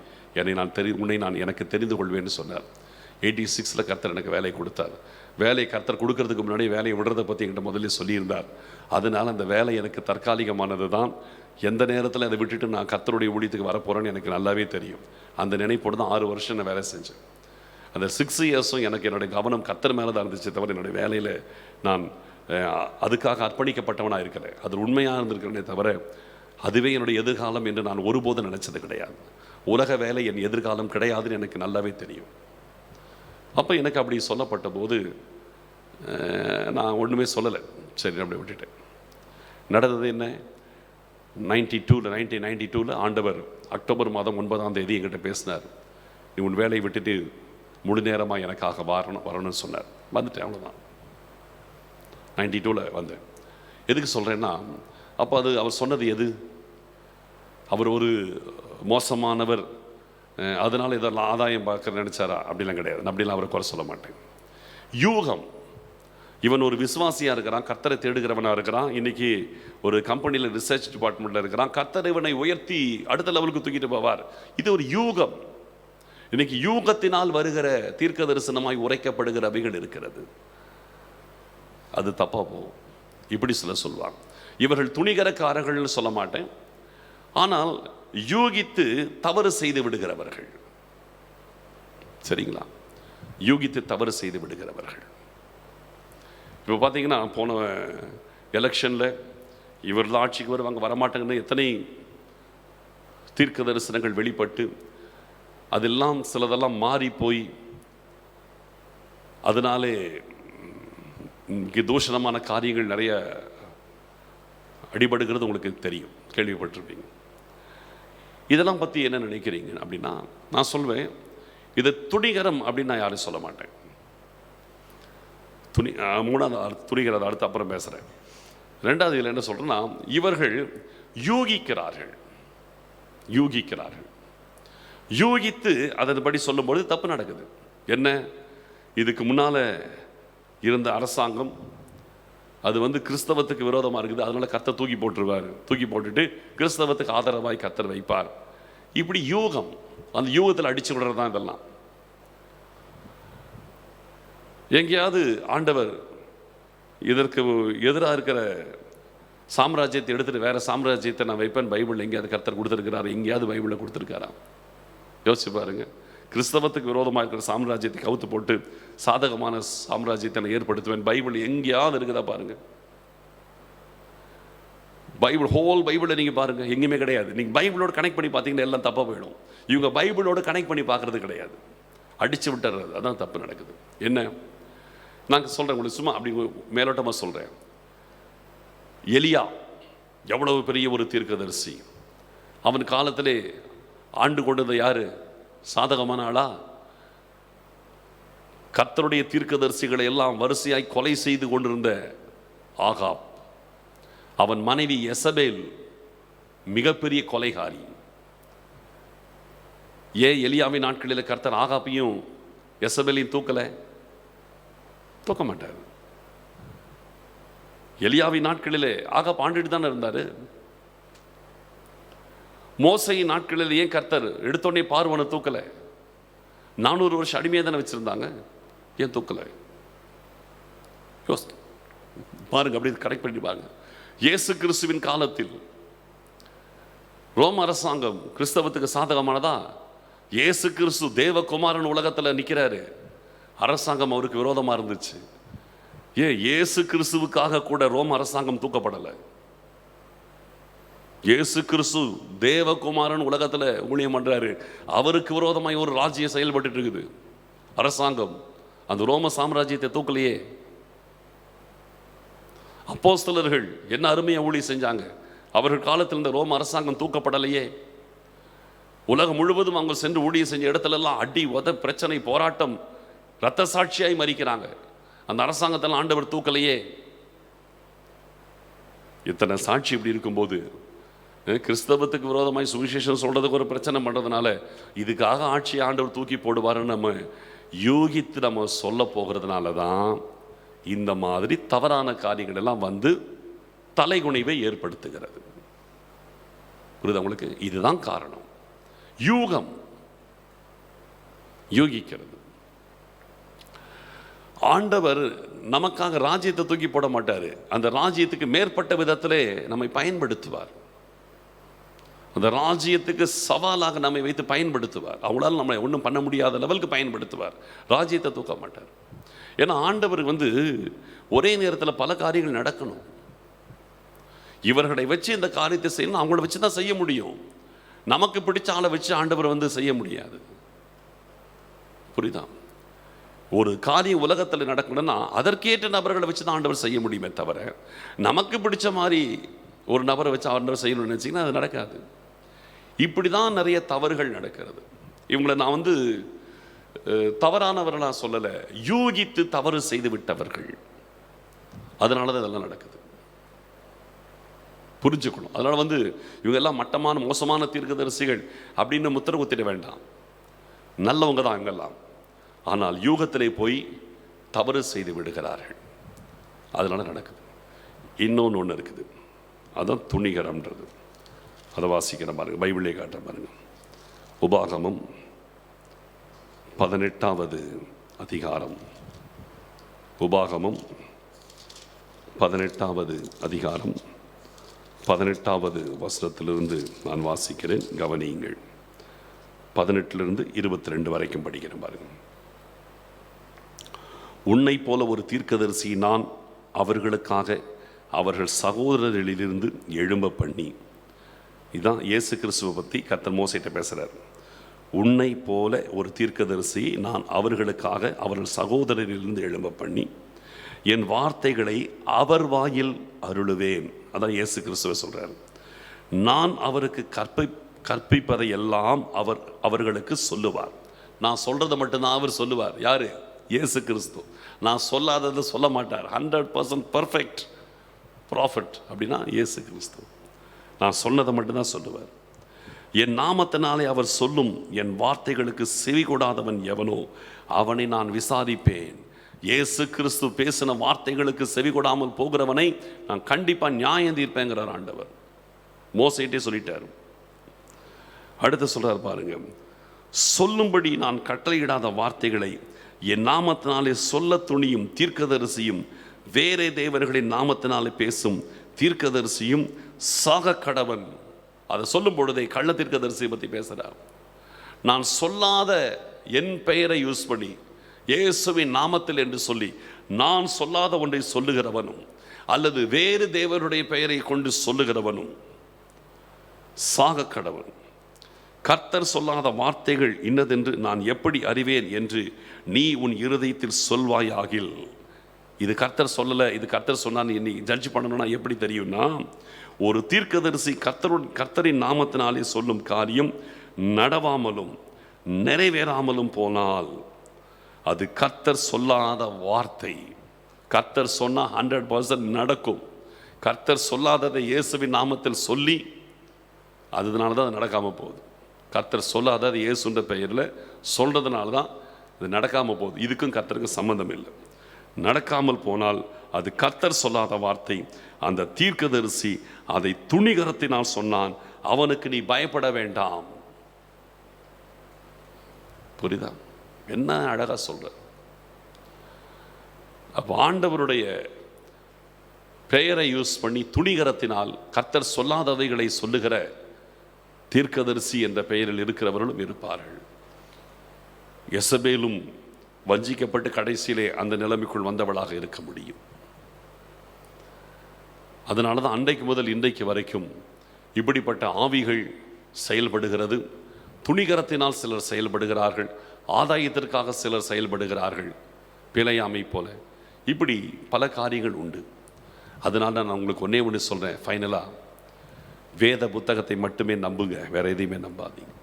உன்னை நான் எனக்கு தெரிந்து கொள்வேன்னு சொன்னார். 86 கர்த்தர் எனக்கு வேலையை கொடுத்தார். வேலையை கர்த்தர் கொடுக்கறதுக்கு முன்னாடி வேலையை விடுறதை பற்றி என்கிட்ட முதல்ல சொல்லியிருந்தார். அதனால் அந்த வேலை எனக்கு தற்காலிகமானது தான். எந்த நேரத்தில் அதை விட்டுட்டு நான் கர்த்தருடைய ஊழியத்துக்கு வரப்போகிறேன்னு எனக்கு நல்லாவே தெரியும். அந்த நினைப்போடு தான் 6 வருஷம் நான் வேலை செஞ்சேன். அந்த 6 இயர்ஸும் எனக்கு என்னுடைய கவனம் கர்த்தர் மேலே தான் இருந்துச்சு தவிர என்னுடைய வேலையில் நான் அதுக்காக அர்ப்பணிக்கப்பட்டவனாக இருக்கிறேன், அது உண்மையாக இருந்திருக்கிறேனே தவிர அதுவே என்னுடைய எதிர்காலம் என்று நான் ஒருபோதும் நினச்சது கிடையாது. உலக வேலை என் எதிர்காலம் கிடையாதுன்னு எனக்கு நல்லாவே தெரியும். அப்போ எனக்கு அப்படி சொல்லப்பட்ட போது நான் ஒன்றுமே சொல்லலை, சரி அப்படி விட்டுட்டேன். நடந்தது என்ன, 1992 ஆண்டவர் அக்டோபர் மாதம் 9 என்கிட்ட பேசினார். நீ உன் வேலையை விட்டுட்டு முழு நேரமாக எனக்காக வரணும்னு சொன்னார். வந்துட்டேன், அவ்வளோதான். 92 வந்தேன். எதுக்கு சொல்கிறேன்னா, அப்போ அவர் சொன்னது எது, அவர் ஒரு மோசமானவர் அதனால் இதெல்லாம் ஆதாயம் பார்க்க நினச்சாரா, அப்படிலாம் கிடையாது. நான் அப்படிலாம் அவரை குறை சொல்ல மாட்டேன். யூகம், இவன் ஒரு விசுவாசியாக இருக்கிறான், கர்த்தரை தேடுகிறவனாக இருக்கிறான், இன்றைக்கி ஒரு கம்பெனியில் ரிசர்ச் டிபார்ட்மெண்ட்டில் இருக்கிறான், கர்த்தர் இவனை உயர்த்தி அடுத்த லெவலுக்கு தூக்கிட்டு போவார். இது ஒரு யூகம். இன்றைக்கி யூகத்தினால் வருகிற தீர்க்க தரிசனமாய் உரைக்கப்படுகிற அவைகள் இருக்கிறது, அது தப்பாக போகும். இப்படி சொல்லுவாங்க, இவர்கள் துணிகரக்காரர்கள்னு சொல்ல மாட்டேன், ஆனால் யூகித்து தவறு செய்து விடுகிறவர்கள். சரிங்களா, யூகித்து தவறு செய்து விடுகிறவர்கள். இப்போ பார்த்தீங்கன்னா, போன எலெக்ஷனில் இவர்கள் ஆட்சிக்கு வருவாங்க வரமாட்டாங்கன்னு எத்தனை தீர்க்க தரிசனங்கள் வெளிப்பட்டு அதெல்லாம் சிலதெல்லாம் மாறி போய் அதனாலே தூஷணமான காரியங்கள் நிறைய அடிபடுகிறது உங்களுக்கு தெரியும், கேள்விப்பட்டிருப்பீங்க. இதெல்லாம் பற்றி என்ன நினைக்கிறீங்க அப்படின்னா, நான் சொல்வேன், இதை துணிகரம் அப்படின்னு நான் யாரும் சொல்ல மாட்டேன். மூணாவது துணிகரம் அடுத்து அப்புறம் பேசுகிறேன். ரெண்டாவது இதில் என்ன சொல்கிறேன்னா, இவர்கள் யூகிக்கிறார்கள். யூகித்து அதன்படி சொல்லும்போது தப்பு நடக்குது. என்ன, இதுக்கு முன்னால் இருந்த அரசாங்கம் அது கிறிஸ்தவத்துக்கு விரோதமாக இருக்குது, அதனால் கர்த்தர் தூக்கி போட்டுருவார், தூக்கி போட்டுட்டு கிறிஸ்தவத்துக்கு ஆதரவாய் கர்த்தர் வைப்பார். இப்படி யூகம், அந்த யூகத்தில் அடிச்சு விடுறது தான் இதெல்லாம். எங்கேயாவது ஆண்டவர் இதற்கு எதிராக இருக்கிற சாம்ராஜ்யத்தை எடுத்துகிட்டு வேற சாம்ராஜ்யத்தை நான் வைப்பேன் பைபிள் எங்கேயாவது கர்த்தர் கொடுத்துருக்கிறாரு? எங்கேயாவது பைபிளில் கொடுத்துருக்காரா? யோசிச்சு பாருங்க. கிறிஸ்தவத்துக்கு விரோதமாக இருக்கிற சாம்ராஜ்யத்தை கவுத்து போட்டு சாதகமான சாம்ராஜ்யத்தை நான் ஏற்படுத்துவேன், பைபிள் எங்கேயாவது இருக்குதா பாருங்க? பைபிள் ஹோல் பைபிளை நீங்கள் பாருங்க, எங்கேயுமே கிடையாது. நீங்கள் பைபிளோட கனெக்ட் பண்ணி பார்த்தீங்கன்னா எல்லாம் தப்பாக போயிடும். இவங்க பைபிளோட கனெக்ட் பண்ணி பார்க்கறது கிடையாது, அடிச்சு விட்டுறது. அதான் தப்பு நடக்குது. என்ன, நான் சொல்கிறேன் உங்களுக்கு, சும்மா அப்படி மேலோட்டமாக சொல்கிறேன். எலியா எவ்வளவு பெரிய ஒரு தீர்க்கதரிசி. அவன் காலத்திலே ஆண்டு கொண்டது யாரு? சாதகமான ஆளா? கர்த்தருடைய தீர்க்கதரிசிகளை எல்லாம் வரிசையாய் கொலை செய்து கொண்டிருந்த ஆகாப், அவன் மனைவி எசபேல் மிகப்பெரிய கொலைகாரி. ஏன் எலியாவின் நாட்களில் கர்த்தர் ஆகாப்பையும் எசபேலையும் தூக்க மாட்டார். எலியாவின் நாட்களிலே ஆகாப் ஆண்டுட்டு தானே இருந்தாரு. மோசையின் நாட்களில் ஏன் கர்த்தர் எடுத்தோடனே பார்வனை தூக்கலை? 400 வருஷம் அடிமையாக தானே வச்சிருந்தாங்க, ஏன் தூக்கலை? பாருங்க, அப்படி கரெக்ட் பண்ணி பாருங்க. இயேசு கிறிஸ்துவின் காலத்தில் ரோம அரசாங்கம் கிறிஸ்தவத்துக்கு சாதகமானதா? இயேசு கிறிஸ்து தேவகுமாரன் உலகத்தில் நிற்கிறாரு, அரசாங்கம் அவருக்கு விரோதமாக இருந்துச்சு. இயேசு கிறிஸ்துவுக்காக கூட ரோம அரசாங்கம் தூக்கப்படலை. இயேசு கிறிஸ்து தேவகுமாரன் உலகத்தில் ஊழியம் பண்றாரு, அவருக்கு விரோதமாய் ஒரு ராஜ்யம் செயல்பட்டு இருக்குது, அரசாங்கம். அந்த ரோம சாம்ராஜ்யத்தை தூக்கலையே. அப்போஸ்தலர்கள் என்ன அருமையா ஊழியம் செஞ்சாங்க, அவர்கள் காலத்தில் இந்த ரோம அரசாங்கம் தூக்கப்படலையே. உலகம் முழுவதும் அவங்க சென்று ஊழியம் செஞ்ச இடத்துல எல்லாம் அடி உத பிரச்சனை போராட்டம், இரத்த சாட்சியாய் மறிக்கிறாங்க. அந்த அரசாங்கத்தெல்லாம் ஆண்டவர் தூக்கலையே. இத்தனை சாட்சி இப்படி இருக்கும்போது கிறிஸ்தவத்துக்கு விரோதமாய் சுவிசேஷம் சொல்றதுக்கு ஒரு பிரச்சனை பண்றதுனால இதுக்காக ஆட்சியை ஆண்டவர் தூக்கி போடுவாருன்னு நம்ம யூகித்து நம்ம சொல்ல போகிறதுனால தான் இந்த மாதிரி தவறான காரியங்கள் எல்லாம் வந்து தலைகுனிவை ஏற்படுத்துகிறது. புரியுது உங்களுக்கு? இதுதான் காரணம். யூகம், யூகிக்கிறது. ஆண்டவர் நமக்காக ராஜ்யத்தை தூக்கி போட மாட்டாரு, அந்த ராஜ்யத்துக்கு மேற்பட்ட விதத்திலே நம்மை பயன்படுத்துவார். அந்த ராஜ்யத்துக்கு சவாலாக நம்மை வைத்து பயன்படுத்துவார். அவங்களால நம்மளை ஒன்றும் பண்ண முடியாத லெவலுக்கு பயன்படுத்துவார், ராஜ்யத்தை தூக்க மாட்டார். ஏன்னா ஆண்டவர் ஒரே நேரத்தில் பல காரியங்கள் நடக்கணும். இவர்களை வச்சு இந்த காரியத்தை செய்யணும், அவங்கள வச்சு தான் செய்ய முடியும். நமக்கு பிடிச்ச ஆளை வச்சு ஆண்டவர் செய்ய முடியாது. புரியுதா? ஒரு காரியம் உலகத்தில் நடக்கணும்னா அதற்கேற்ற நபர்களை வச்சு தான் ஆண்டவர் செய்ய முடியுமே தவிர நமக்கு பிடிச்ச மாதிரி ஒரு நபரை வச்சு ஆண்டவர் செய்யணும்னு நினச்சிங்கன்னா அது நடக்காது. இப்படி தான் நிறைய தவறுகள் நடக்கிறது. இவங்களை நான் தவறானவர்களாக சொல்லலை, யூகித்து தவறு செய்து விட்டவர்கள். அதனால தான் இதெல்லாம் நடக்குது, புரிஞ்சுக்கணும். அதனால இவங்க எல்லாம் மட்டமான மோசமான தீர்க்கதரிசிகள் அப்படின்னு முத்திர குத்திட வேண்டாம். நல்லவங்க தான் இவங்கெல்லாம். ஆனால் யூகத்திலே போய் தவறு செய்து விடுகிறார்கள், அதனால நடக்குது. இன்னொன்று இருக்குது, அதான் துணிகரம்ன்றது. அதை வாசிக்கிற பாருங்க, பைபிளை காட்டுற பாருங்க. உபாகமம் 18வது அதிகாரம். உபாகமம் 18வது அதிகாரம் 18வது வசனத்திலிருந்து நான் வாசிக்கிறேன், கவனியுங்கள். 18லிருந்து 22 வரைக்கும் படிக்கிறேன் பாருங்க. உன்னை போல ஒரு தீர்க்கதரிசி நான் அவர்களுக்காக அவர்கள் சகோதரர்களிலிருந்து எழும்ப பண்ணி. இதுதான் இயேசு கிறிஸ்துவை பற்றி கர்த்தர் மோசேட்ட பேசுகிறார். உன்னை போல ஒரு தீர்க்கதரிசி நான் அவர்களுக்காக அவர்கள் சகோதரரிலிருந்து எழும்ப பண்ணி என் வார்த்தைகளை அவர் வாயில் அருளுவேன். அதான் இயேசு கிறிஸ்துவை சொல்கிறார். நான் அவருக்கு கற்பிப்பதை எல்லாம் அவர்களுக்கு சொல்லுவார். நான் சொல்கிறத மட்டும்தான் அவர் சொல்லுவார். யார்? இயேசு கிறிஸ்து. நான் சொல்லாததை சொல்ல மாட்டார். 100% பர்ஃபெக்ட் ப்ராஃபட் அப்படின்னா இயேசு கிறிஸ்து. நான் சொன்னதை மட்டும்தான் சொல்லுவார். என் நாமத்தினாலே அவர் சொல்லும் என் வார்த்தைகளுக்கு செவி கொடாதவன் எவனோ அவனை நான் விசாரிப்பேன். இயேசு கிறிஸ்து பேசின வார்த்தைகளுக்கு செவி கொடாமல் போகிறவனை நான் கண்டிப்பாக நியாயம் தீர்ப்பேங்கிறார் ஆண்டவர். மோசேட்டே சொல்லிட்டார். அடுத்து சொல்றார் பாருங்க, சொல்லும்படி நான் கட்டளையிடாத வார்த்தைகளை என் நாமத்தினாலே சொல்ல துணியும் தீர்க்கதரிசியும் வேறே தேவர்களின் நாமத்தினாலே பேசும் தீர்க்கதரிசியும் சாக கடவன். அதை சொல்லும் பொழுதே கள்ள தீர்க்கதரிசியை பற்றி பேசுகிறார். நான் சொல்லாத என் பெயரை யூஸ் பண்ணி இயேசுவின் நாமத்தில் என்று சொல்லி நான் சொல்லாத ஒன்றை சொல்லுகிறவனும் அல்லது வேறு தேவருடைய பெயரை கொண்டு சொல்லுகிறவனும் சாக கடவன். கர்த்தர் சொல்லாத வார்த்தைகள் இன்னதென்று நான் எப்படி அறிவேன் என்று நீ உன் இருதயத்தில் சொல்வாயாகில். இது கர்த்தர் சொல்லலை, இது கர்த்தர் சொன்னான்னு நீ ஜட்ஜ் பண்ணணும்னா எப்படி தெரியும்னா, ஒரு தீர்க்கதரிசி கர்த்தரின் நாமத்தினாலே சொல்லும் காரியம் நடவாமலும் நிறைவேறாமலும் போனால் அது கர்த்தர் சொல்லாத வார்த்தை. கர்த்தர் சொன்னால் 100% நடக்கும். கர்த்தர் சொல்லாததை இயேசுவின் நாமத்தில் சொல்லி அதனால தான் அது நடக்காமல் போகுது. கர்த்தர் சொல்லாதது இயேசுன்ற பெயரில் சொல்கிறதுனால தான் அது நடக்காமல் போகுது. இதுக்கும் கர்த்தருக்கும் சம்மந்தம் இல்லை. நடக்காமல் போனால் அது கர்த்தர் சொல்லாத வார்த்தை. அந்த தீர்க்கதரிசி அதை துணிகரத்தினால் சொன்னான், அவனுக்கு நீ பயப்பட வேண்டாம். புரியுதா? என்ன அழகா சொல்ற. அப்போ ஆண்டவருடைய பெயரை யூஸ் பண்ணி துணிகரத்தினால் கர்த்தர் சொல்லாதவைகளை சொல்லுகிற தீர்க்கதரிசி என்ற பெயரில் இருக்கிறவர்களும் இருப்பார்கள். யெசபேலும் வஞ்சிக்கப்பட்டு கடைசியிலே அந்த நிலைமைக்குள் வந்தவளாக இருக்க முடியும். அதனால தான் அன்றைக்கு முதல் இன்றைக்கு வரைக்கும் இப்படிப்பட்ட ஆவிகள் செயல்படுகிறது. துணிகரத்தினால் சிலர் செயல்படுகிறார்கள், ஆதாயத்திற்காக சிலர் செயல்படுகிறார்கள், பிழையாமை போல. இப்படி பல காரியங்கள் உண்டு. அதனால நான் உங்களுக்கு ஒன்றே ஒன்று சொல்கிறேன் ஃபைனலாக, வேத புத்தகத்தை மட்டுமே நம்புங்க, வேற எதையுமே நம்பாதீங்க.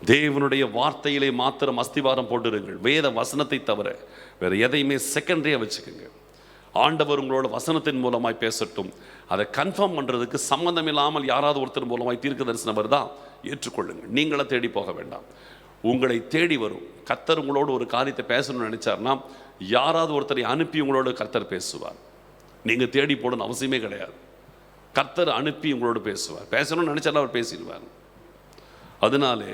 தேவனுடைய வார்த்தையிலே மாத்திரம் அஸ்திவாரம் போட்டுருங்கள். வேத வசனத்தை தவிர வேற எதையுமே செகண்டரியாக வச்சுக்கோங்க. ஆண்டவர் உங்களோட வசனத்தின் மூலமாய் பேசட்டும். அதை கன்ஃபார்ம் பண்ணுறதுக்கு சம்மந்தம் இல்லாமல் யாராவது ஒருத்தர் மூலமாய் தீர்க்க தரிசனம் வருதா ஏற்றுக்கொள்ளுங்கள். நீங்களே தேடி போக வேண்டாம், உங்களை தேடி வரும். கர்த்தர் உங்களோட ஒரு காரியத்தை பேசணும்னு நினைச்சார்னா யாராவது ஒருத்தரை அனுப்பி உங்களோட கர்த்தர் பேசுவார். நீங்கள் தேடி போடணும் அவசியமே கிடையாது. கர்த்தர் அனுப்பி உங்களோடு பேசுவார். பேசணும்னு நினைச்சாலும் அவர் பேசிடுவார். அதனாலே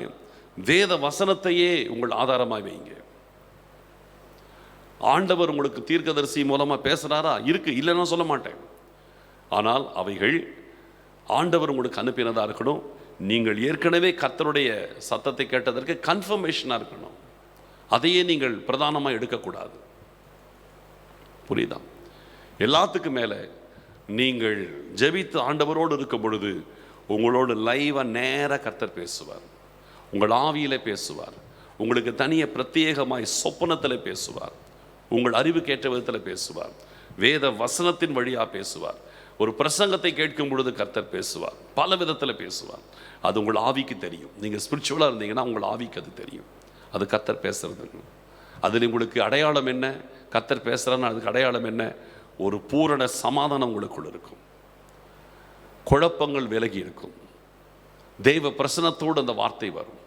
வேத வசனத்தையே உங்கள் ஆதாரமாக வைங்க. ஆண்டவர் உங்களுக்கு தீர்க்கதரிசி மூலமாக பேசுகிறாரா? இருக்கு, இல்லைன்னா சொல்ல மாட்டேன். ஆனால் அவைகள் ஆண்டவர் உங்களுக்கு அனுப்பினதாக இருக்கணும். நீங்கள் ஏற்கனவே கர்த்தருடைய சத்தத்தை கேட்டதற்கு கன்ஃபர்மேஷனாக இருக்கணும். அதையே நீங்கள் பிரதானமாக எடுக்கக்கூடாது. புரியுதா? எல்லாத்துக்கும் மேலே நீங்கள் ஜெபித்து ஆண்டவரோடு இருக்கும் பொழுது உங்களோட லைவாக நேராக கர்த்தர் பேசுவார். உங்கள் ஆவியில் பேசுவார். உங்களுக்கு தனிய பிரத்யேகமாய் சொப்பனத்தில் பேசுவார். உங்கள் அறிவுக்கேற்ற விதத்தில் பேசுவார். வேத வசனத்தின் வழியாக பேசுவார். ஒரு பிரசங்கத்தை கேட்கும் பொழுது கர்த்தர் பேசுவார். பல விதத்தில் பேசுவார். அது உங்கள் ஆவிக்கு தெரியும். நீங்கள் ஸ்பிரிச்சுவலாக இருந்தீங்கன்னா உங்கள் ஆவிக்கு அது தெரியும். அது கர்த்தர் பேசுறது. அதில் உங்களுக்கு அடையாளம் என்ன? கர்த்தர் பேசுகிறான்னு அதுக்கு அடையாளம் என்ன? ஒரு பூரண சமாதானம் உங்களுக்குள் இருக்கும். குழப்பங்கள் விலகி இருக்கும். தெய்வ பிரசனத்தோடு அந்த வார்த்தை வரும்.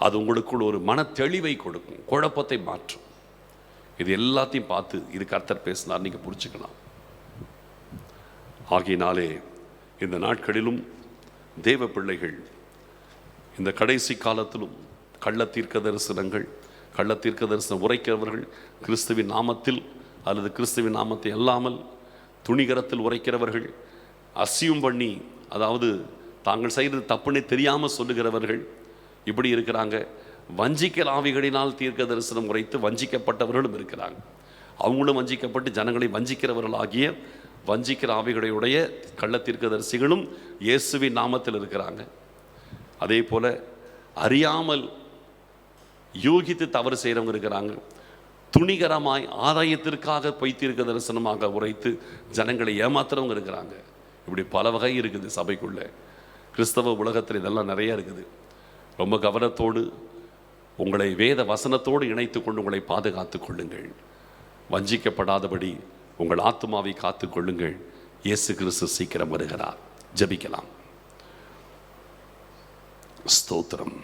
அது உங்களுக்குள் ஒரு மன தெளிவை கொடுக்கும், குழப்பத்தை மாற்றும். இது எல்லாத்தையும் பார்த்து இது கர்த்தர் பேசினார் நீங்கள் புரிச்சுக்கலாம். ஆகையினாலே இந்த நாட்களிலும் தேவ பிள்ளைகள் இந்த கடைசி காலத்திலும் கள்ள தீர்க்க தரிசனம் உரைக்கிறவர்கள், கிறிஸ்துவின் நாமத்தில் அல்லது கிறிஸ்துவின் நாமத்தை அல்லாமல் துணிகரத்தில் உரைக்கிறவர்கள், அசியும் பண்ணி, அதாவது தாங்கள் செய்கிறது தப்புன்னே தெரியாமல் சொல்லுகிறவர்கள் இப்படி இருக்கிறாங்க. வஞ்சிக்கல் ஆவிகளினால் தீர்க்க தரிசனம் உரைத்து வஞ்சிக்கப்பட்டவர்களும் இருக்கிறாங்க. அவங்களும் வஞ்சிக்கப்பட்டு ஜனங்களை வஞ்சிக்கிறவர்களாகிய வஞ்சிக்கிற ஆவிகளுடைய கள்ள தீர்க்கதரிசிகளும் இயேசுவின் நாமத்தில் இருக்கிறாங்க. அதே போல் அறியாமல் யூகித்து தவறு செய்கிறவங்க இருக்கிறாங்க. துணிகரமாய் ஆதாயத்திற்காக பொய் தீர்க்க தரிசனமாக உரைத்து ஜனங்களை ஏமாத்துறவங்க இருக்கிறாங்க. இப்படி பல வகை இருக்குது சபைக்குள்ளே. கிறிஸ்தவ உலகத்தில் இதெல்லாம் நிறைய இருக்குது. ரொம்ப கவனத்தோடு உங்களை வேத வசனத்தோடு இணைத்து கொண்டு உங்களை பாதுகாத்து கொள்ளுங்கள். வஞ்சிக்கப்படாதபடி உங்கள் ஆத்துமாவை காத்து கொள்ளுங்கள். இயேசு கிறிஸ்து சீக்கிரம் வருகிறார். ஜெபிக்கலாம். ஸ்தோத்திரம்.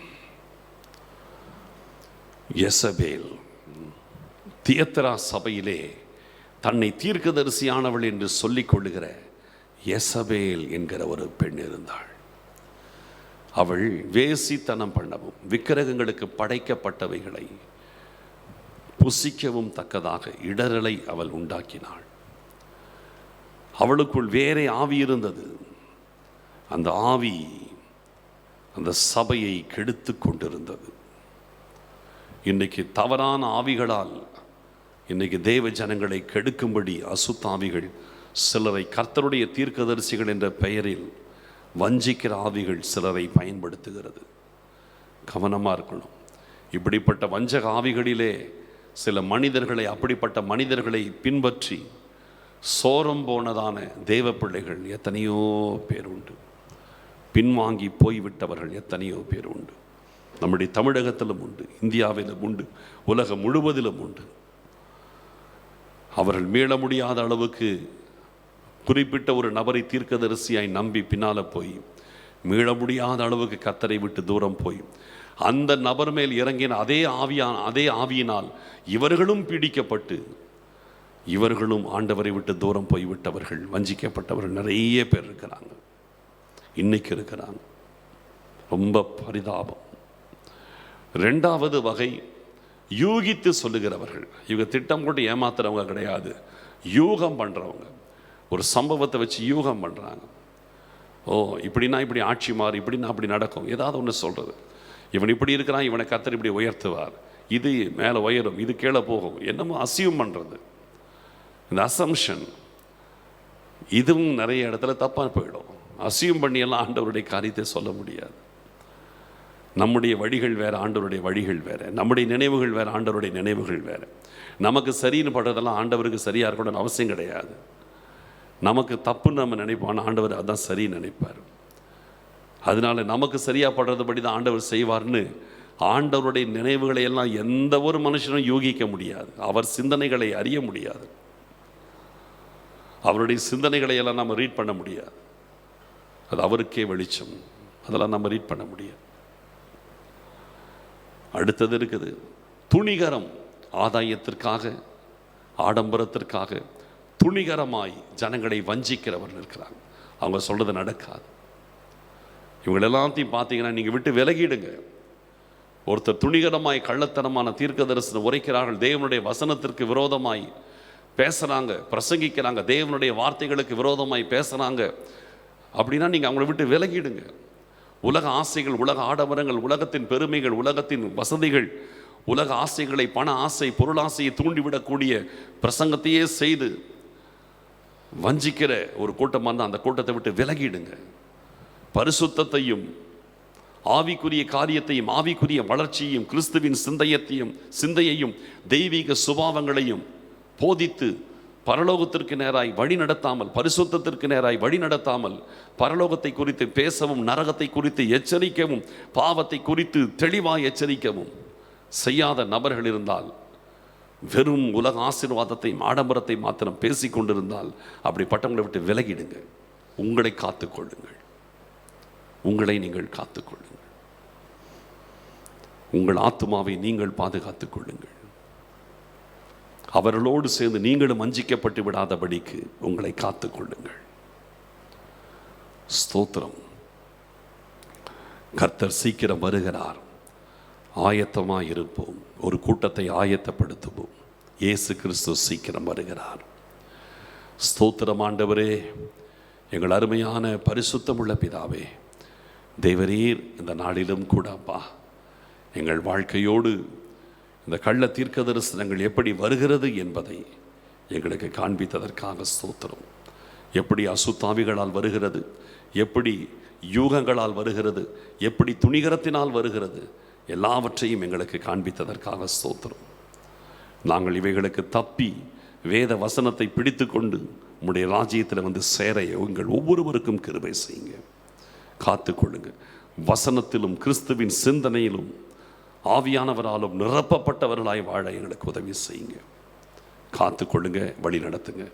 யெசபேல் தியத்தரா சபையிலே தன்னை தீர்க்கதரிசியானவள் என்று சொல்லிக் கொள்ளுகிற யெசபேல் என்கிற ஒரு பெண் இருந்தாள். அவள் வேசித்தனம் பண்ணவும் விக்கிரகங்களுக்கு படைக்கப்பட்டவைகளை புசிக்கவும் தக்கதாக இடரலை அவள் உண்டாக்கினாள். அவளுக்குள் வேறே ஆவி இருந்தது. அந்த ஆவி அந்த சபையை கெடுத்து கொண்டிருந்தது. இன்றைக்கு தவறான ஆவிகளால் இன்றைக்கு தேவ ஜனங்களை கெடுக்கும்படி அசுத்தாவிகள் சிலரை கர்த்தருடைய தீர்க்கதரிசிகள் என்ற பெயரில் வஞ்சிக்கிற ஆவிகள் சிலரை பயன்படுத்துகிறது. கவனமாக இருக்கணும். இப்படிப்பட்ட வஞ்சக ஆவிகளிலே சில மனிதர்களை, அப்படிப்பட்ட மனிதர்களை பின்பற்றி சோரம் போனதான தேவ பிள்ளைகள் எத்தனையோ பேர் உண்டு. பின்வாங்கி போய்விட்டவர்கள் எத்தனையோ பேர் உண்டு. நம்முடைய தமிழகத்திலும் உண்டு, இந்தியாவிலும் உண்டு, உலகம் முழுவதிலும் உண்டு. அவர்கள் மீள முடியாத அளவுக்கு குறிப்பிட்ட ஒரு நபரை தீர்க்கதரிசியாய் நம்பி பின்னால போய் மீள முடியாத அளவுக்கு கர்த்தரை விட்டு தூரம் போய் அந்த நபர் மேல் இறங்கின அதே ஆவியினால் இவர்களும் பீடிக்கப்பட்டு இவர்களும் ஆண்டவரை விட்டு தூரம் போய்விட்டவர்கள், வஞ்சிக்கப்பட்டவர்கள் நிறைய பேர் இருக்கிறாங்க, இன்னைக்கு இருக்கிறாங்க. ரொம்ப பரிதாபம். ரெண்டாவது வகை யூகித்து சொல்லுகிறவர்கள். இவங்க திட்டம் போட்டு ஏமாத்துறவங்க கிடையாது, யூகம் பண்ணுறவங்க. ஒரு சம்பவத்தை வச்சு யூகம் பண்ணுறாங்க. ஓ இப்படின்னா இப்படி ஆட்சி மாறி, இப்படின்னா அப்படி நடக்கும், ஏதாவது ஒன்று சொல்கிறது. இவன் இப்படி இருக்கிறான், இவனை கர்த்தர் இப்படி உயர்த்துவார், இது மேலே உயரும், இது கீழே போகும், என்னமோ அசியூம் பண்ணுறது. இந்த அசம்ஷன் இதுவும் நிறைய இடத்துல தப்பாக போயிடும். அசியூம் பண்ணியெல்லாம் ஆண்டவருடைய காரியத்தை சொல்ல முடியாது. நம்முடைய வழிகள் வேறு, ஆண்டவருடைய வழிகள் வேறு. நம்முடைய நினைவுகள் வேறு, ஆண்டவருடைய நினைவுகள் வேறு. நமக்கு சரின்னு படுறதெல்லாம் ஆண்டவருக்கு சரியாக இருக்கணும்னு அவசியம் கிடையாது. நமக்கு தப்புன்னு நம்ம நினைப்போம், ஆண்டவர் அதான் சரின்னு நினைப்பார். அதனால நமக்கு சரியாக படுறதுபடி தான் ஆண்டவர் செய்வார்னு ஆண்டவருடைய நினைவுகளை எல்லாம் எந்த ஒரு மனுஷனும் யூகிக்க முடியாது. அவர் சிந்தனைகளை அறிய முடியாது. அவருடைய சிந்தனைகளை எல்லாம் நம்ம ரீட் பண்ண முடியாது. அது அவருக்கே வெளிச்சம், அதெல்லாம் நம்ம ரீட் பண்ண முடியாது. அடுத்தது இருக்குது துணிகரம். ஆதாயத்திற்காக, ஆடம்பரத்திற்காக துணிகரமாய் ஜனங்களை வஞ்சிக்கிறவர்கள் இருக்கிறாங்க. அவங்க சொல்றது நடக்காது. இவங்க எல்லாத்தையும் பார்த்தீங்கன்னா நீங்கள் விட்டு விலகிடுங்க. ஒருத்தர் துணிகரமாய் கள்ளத்தனமான தீர்க்க தரிசனம் உரைக்கிறார்கள், தேவனுடைய வசனத்திற்கு விரோதமாய் பேசுகிறாங்க, பிரசங்கிக்கிறாங்க, தேவனுடைய வார்த்தைகளுக்கு விரோதமாய் பேசுகிறாங்க அப்படின்னா நீங்கள் அவங்கள விட்டு விலகிடுங்க. உலக ஆசைகள், உலக ஆடம்பரங்கள், உலகத்தின் பெருமைகள், உலகத்தின் வசதிகள், உலக ஆசைகளை, பண ஆசை, பொருளாசையை தூண்டிவிடக்கூடிய பிரசங்கத்தையே செய்து வஞ்சிக்கிற ஒரு கூட்டமாக இருந்தால் அந்த கூட்டத்தை விட்டு விலகிடுங்க. பரிசுத்தத்தையும் ஆவிக்குரிய காரியத்தையும் ஆவிக்குரிய வளர்ச்சியையும் கிறிஸ்துவின் சிந்தையையும் தெய்வீக சுபாவங்களையும் போதித்து பரலோகத்திற்கு நேராய் வழி நடத்தாமல், பரிசுத்தத்திற்கு நேராய் வழி நடத்தாமல், பரலோகத்தை குறித்து பேசவும், நரகத்தை குறித்து எச்சரிக்கவும், பாவத்தை குறித்து தெளிவாய் எச்சரிக்கவும் செய்யாத நபர்கள் இருந்தால், வெறும் உலக ஆசீர்வாதத்தையும் ஆடம்பரத்தை மாத்திரம் பேசி கொண்டிருந்தால் அப்படிப்பட்டவங்களை விட்டு விலகிடுங்க. உங்களை காத்துக்கொள்ளுங்கள், உங்களை நீங்கள் காத்துக்கொள்ளுங்கள், உங்கள் ஆத்துமாவை நீங்கள் பாதுகாத்துக் கொள்ளுங்கள். அவர்களோடு சேர்ந்து நீங்களும் வஞ்சிக்கப்பட்டு விடாதபடிக்கு உங்களை காத்துக்கொள்ளுங்கள். ஸ்தோத்திரம். கர்த்தர் சீக்கிரம் வருகிறார். ஆயத்தமாய் இருப்போம். ஒரு கூட்டத்தை ஆயத்தப்படுத்துவோம். இயேசு கிறிஸ்து சீக்கிரம் வருகிறார். ஸ்தோத்திரம். ஆண்டவரே, எங்கள் அருமையான பரிசுத்தமுள்ள பிதாவே, தேவரீர் இந்த நாளிலும் கூட அப்பா எங்கள் வாழ்க்கையோடு இந்த கள்ள தீர்க்க தரிசனங்கள் எப்படி வருகிறது என்பதை எங்களுக்கு காண்பித்ததற்காக ஸ்தோத்திரம். எப்படி அசுத்தாவிகளால் வருகிறது, எப்படி யூகங்களால் வருகிறது, எப்படி துணிகரத்தினால் வருகிறது, எல்லாவற்றையும் எங்களுக்கு காண்பித்ததற்காக ஸ்தோத்திரம். நாங்கள் இவைகளுக்கு தப்பி வேத வசனத்தை பிடித்து கொண்டு உம்முடைய ராஜ்யத்தில் வந்து சேர உங்கள் ஒவ்வொருவருக்கும் கிருபை செய்யுங்க. காத்துக்கொள்ளுங்க. வசனத்திலும் கிறிஸ்துவின் சிந்தனையிலும் ஆவியானவராலும் நிரப்பப்பட்டவர்களாய் வாழ எங்களுக்கு உதவி செய்யுங்க. காத்துக்கொள்ளுங்க, வழி நடத்துங்க.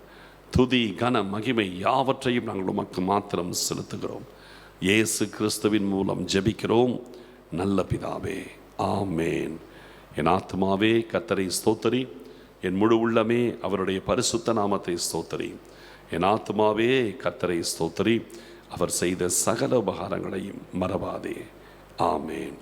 துதி, கன, மகிமை யாவற்றையும் நாங்கள் உமக்கு மாத்திரம் செலுத்துகிறோம். இயேசு கிறிஸ்துவின் மூலம் ஜெபிக்கிறோம் நல்ல பிதாவே, ஆமேன். என் ஆத்மாவே கர்த்தரை ஸ்தோத்தரி, என் முழு உள்ளமே அவருடைய பரிசுத்த நாமத்தை ஸ்தோத்தரி. என் ஆத்மாவே கர்த்தரை ஸ்தோத்தரி, அவர் செய்த சகல உபகாரங்களையும் மறவாதே. ஆமேன்.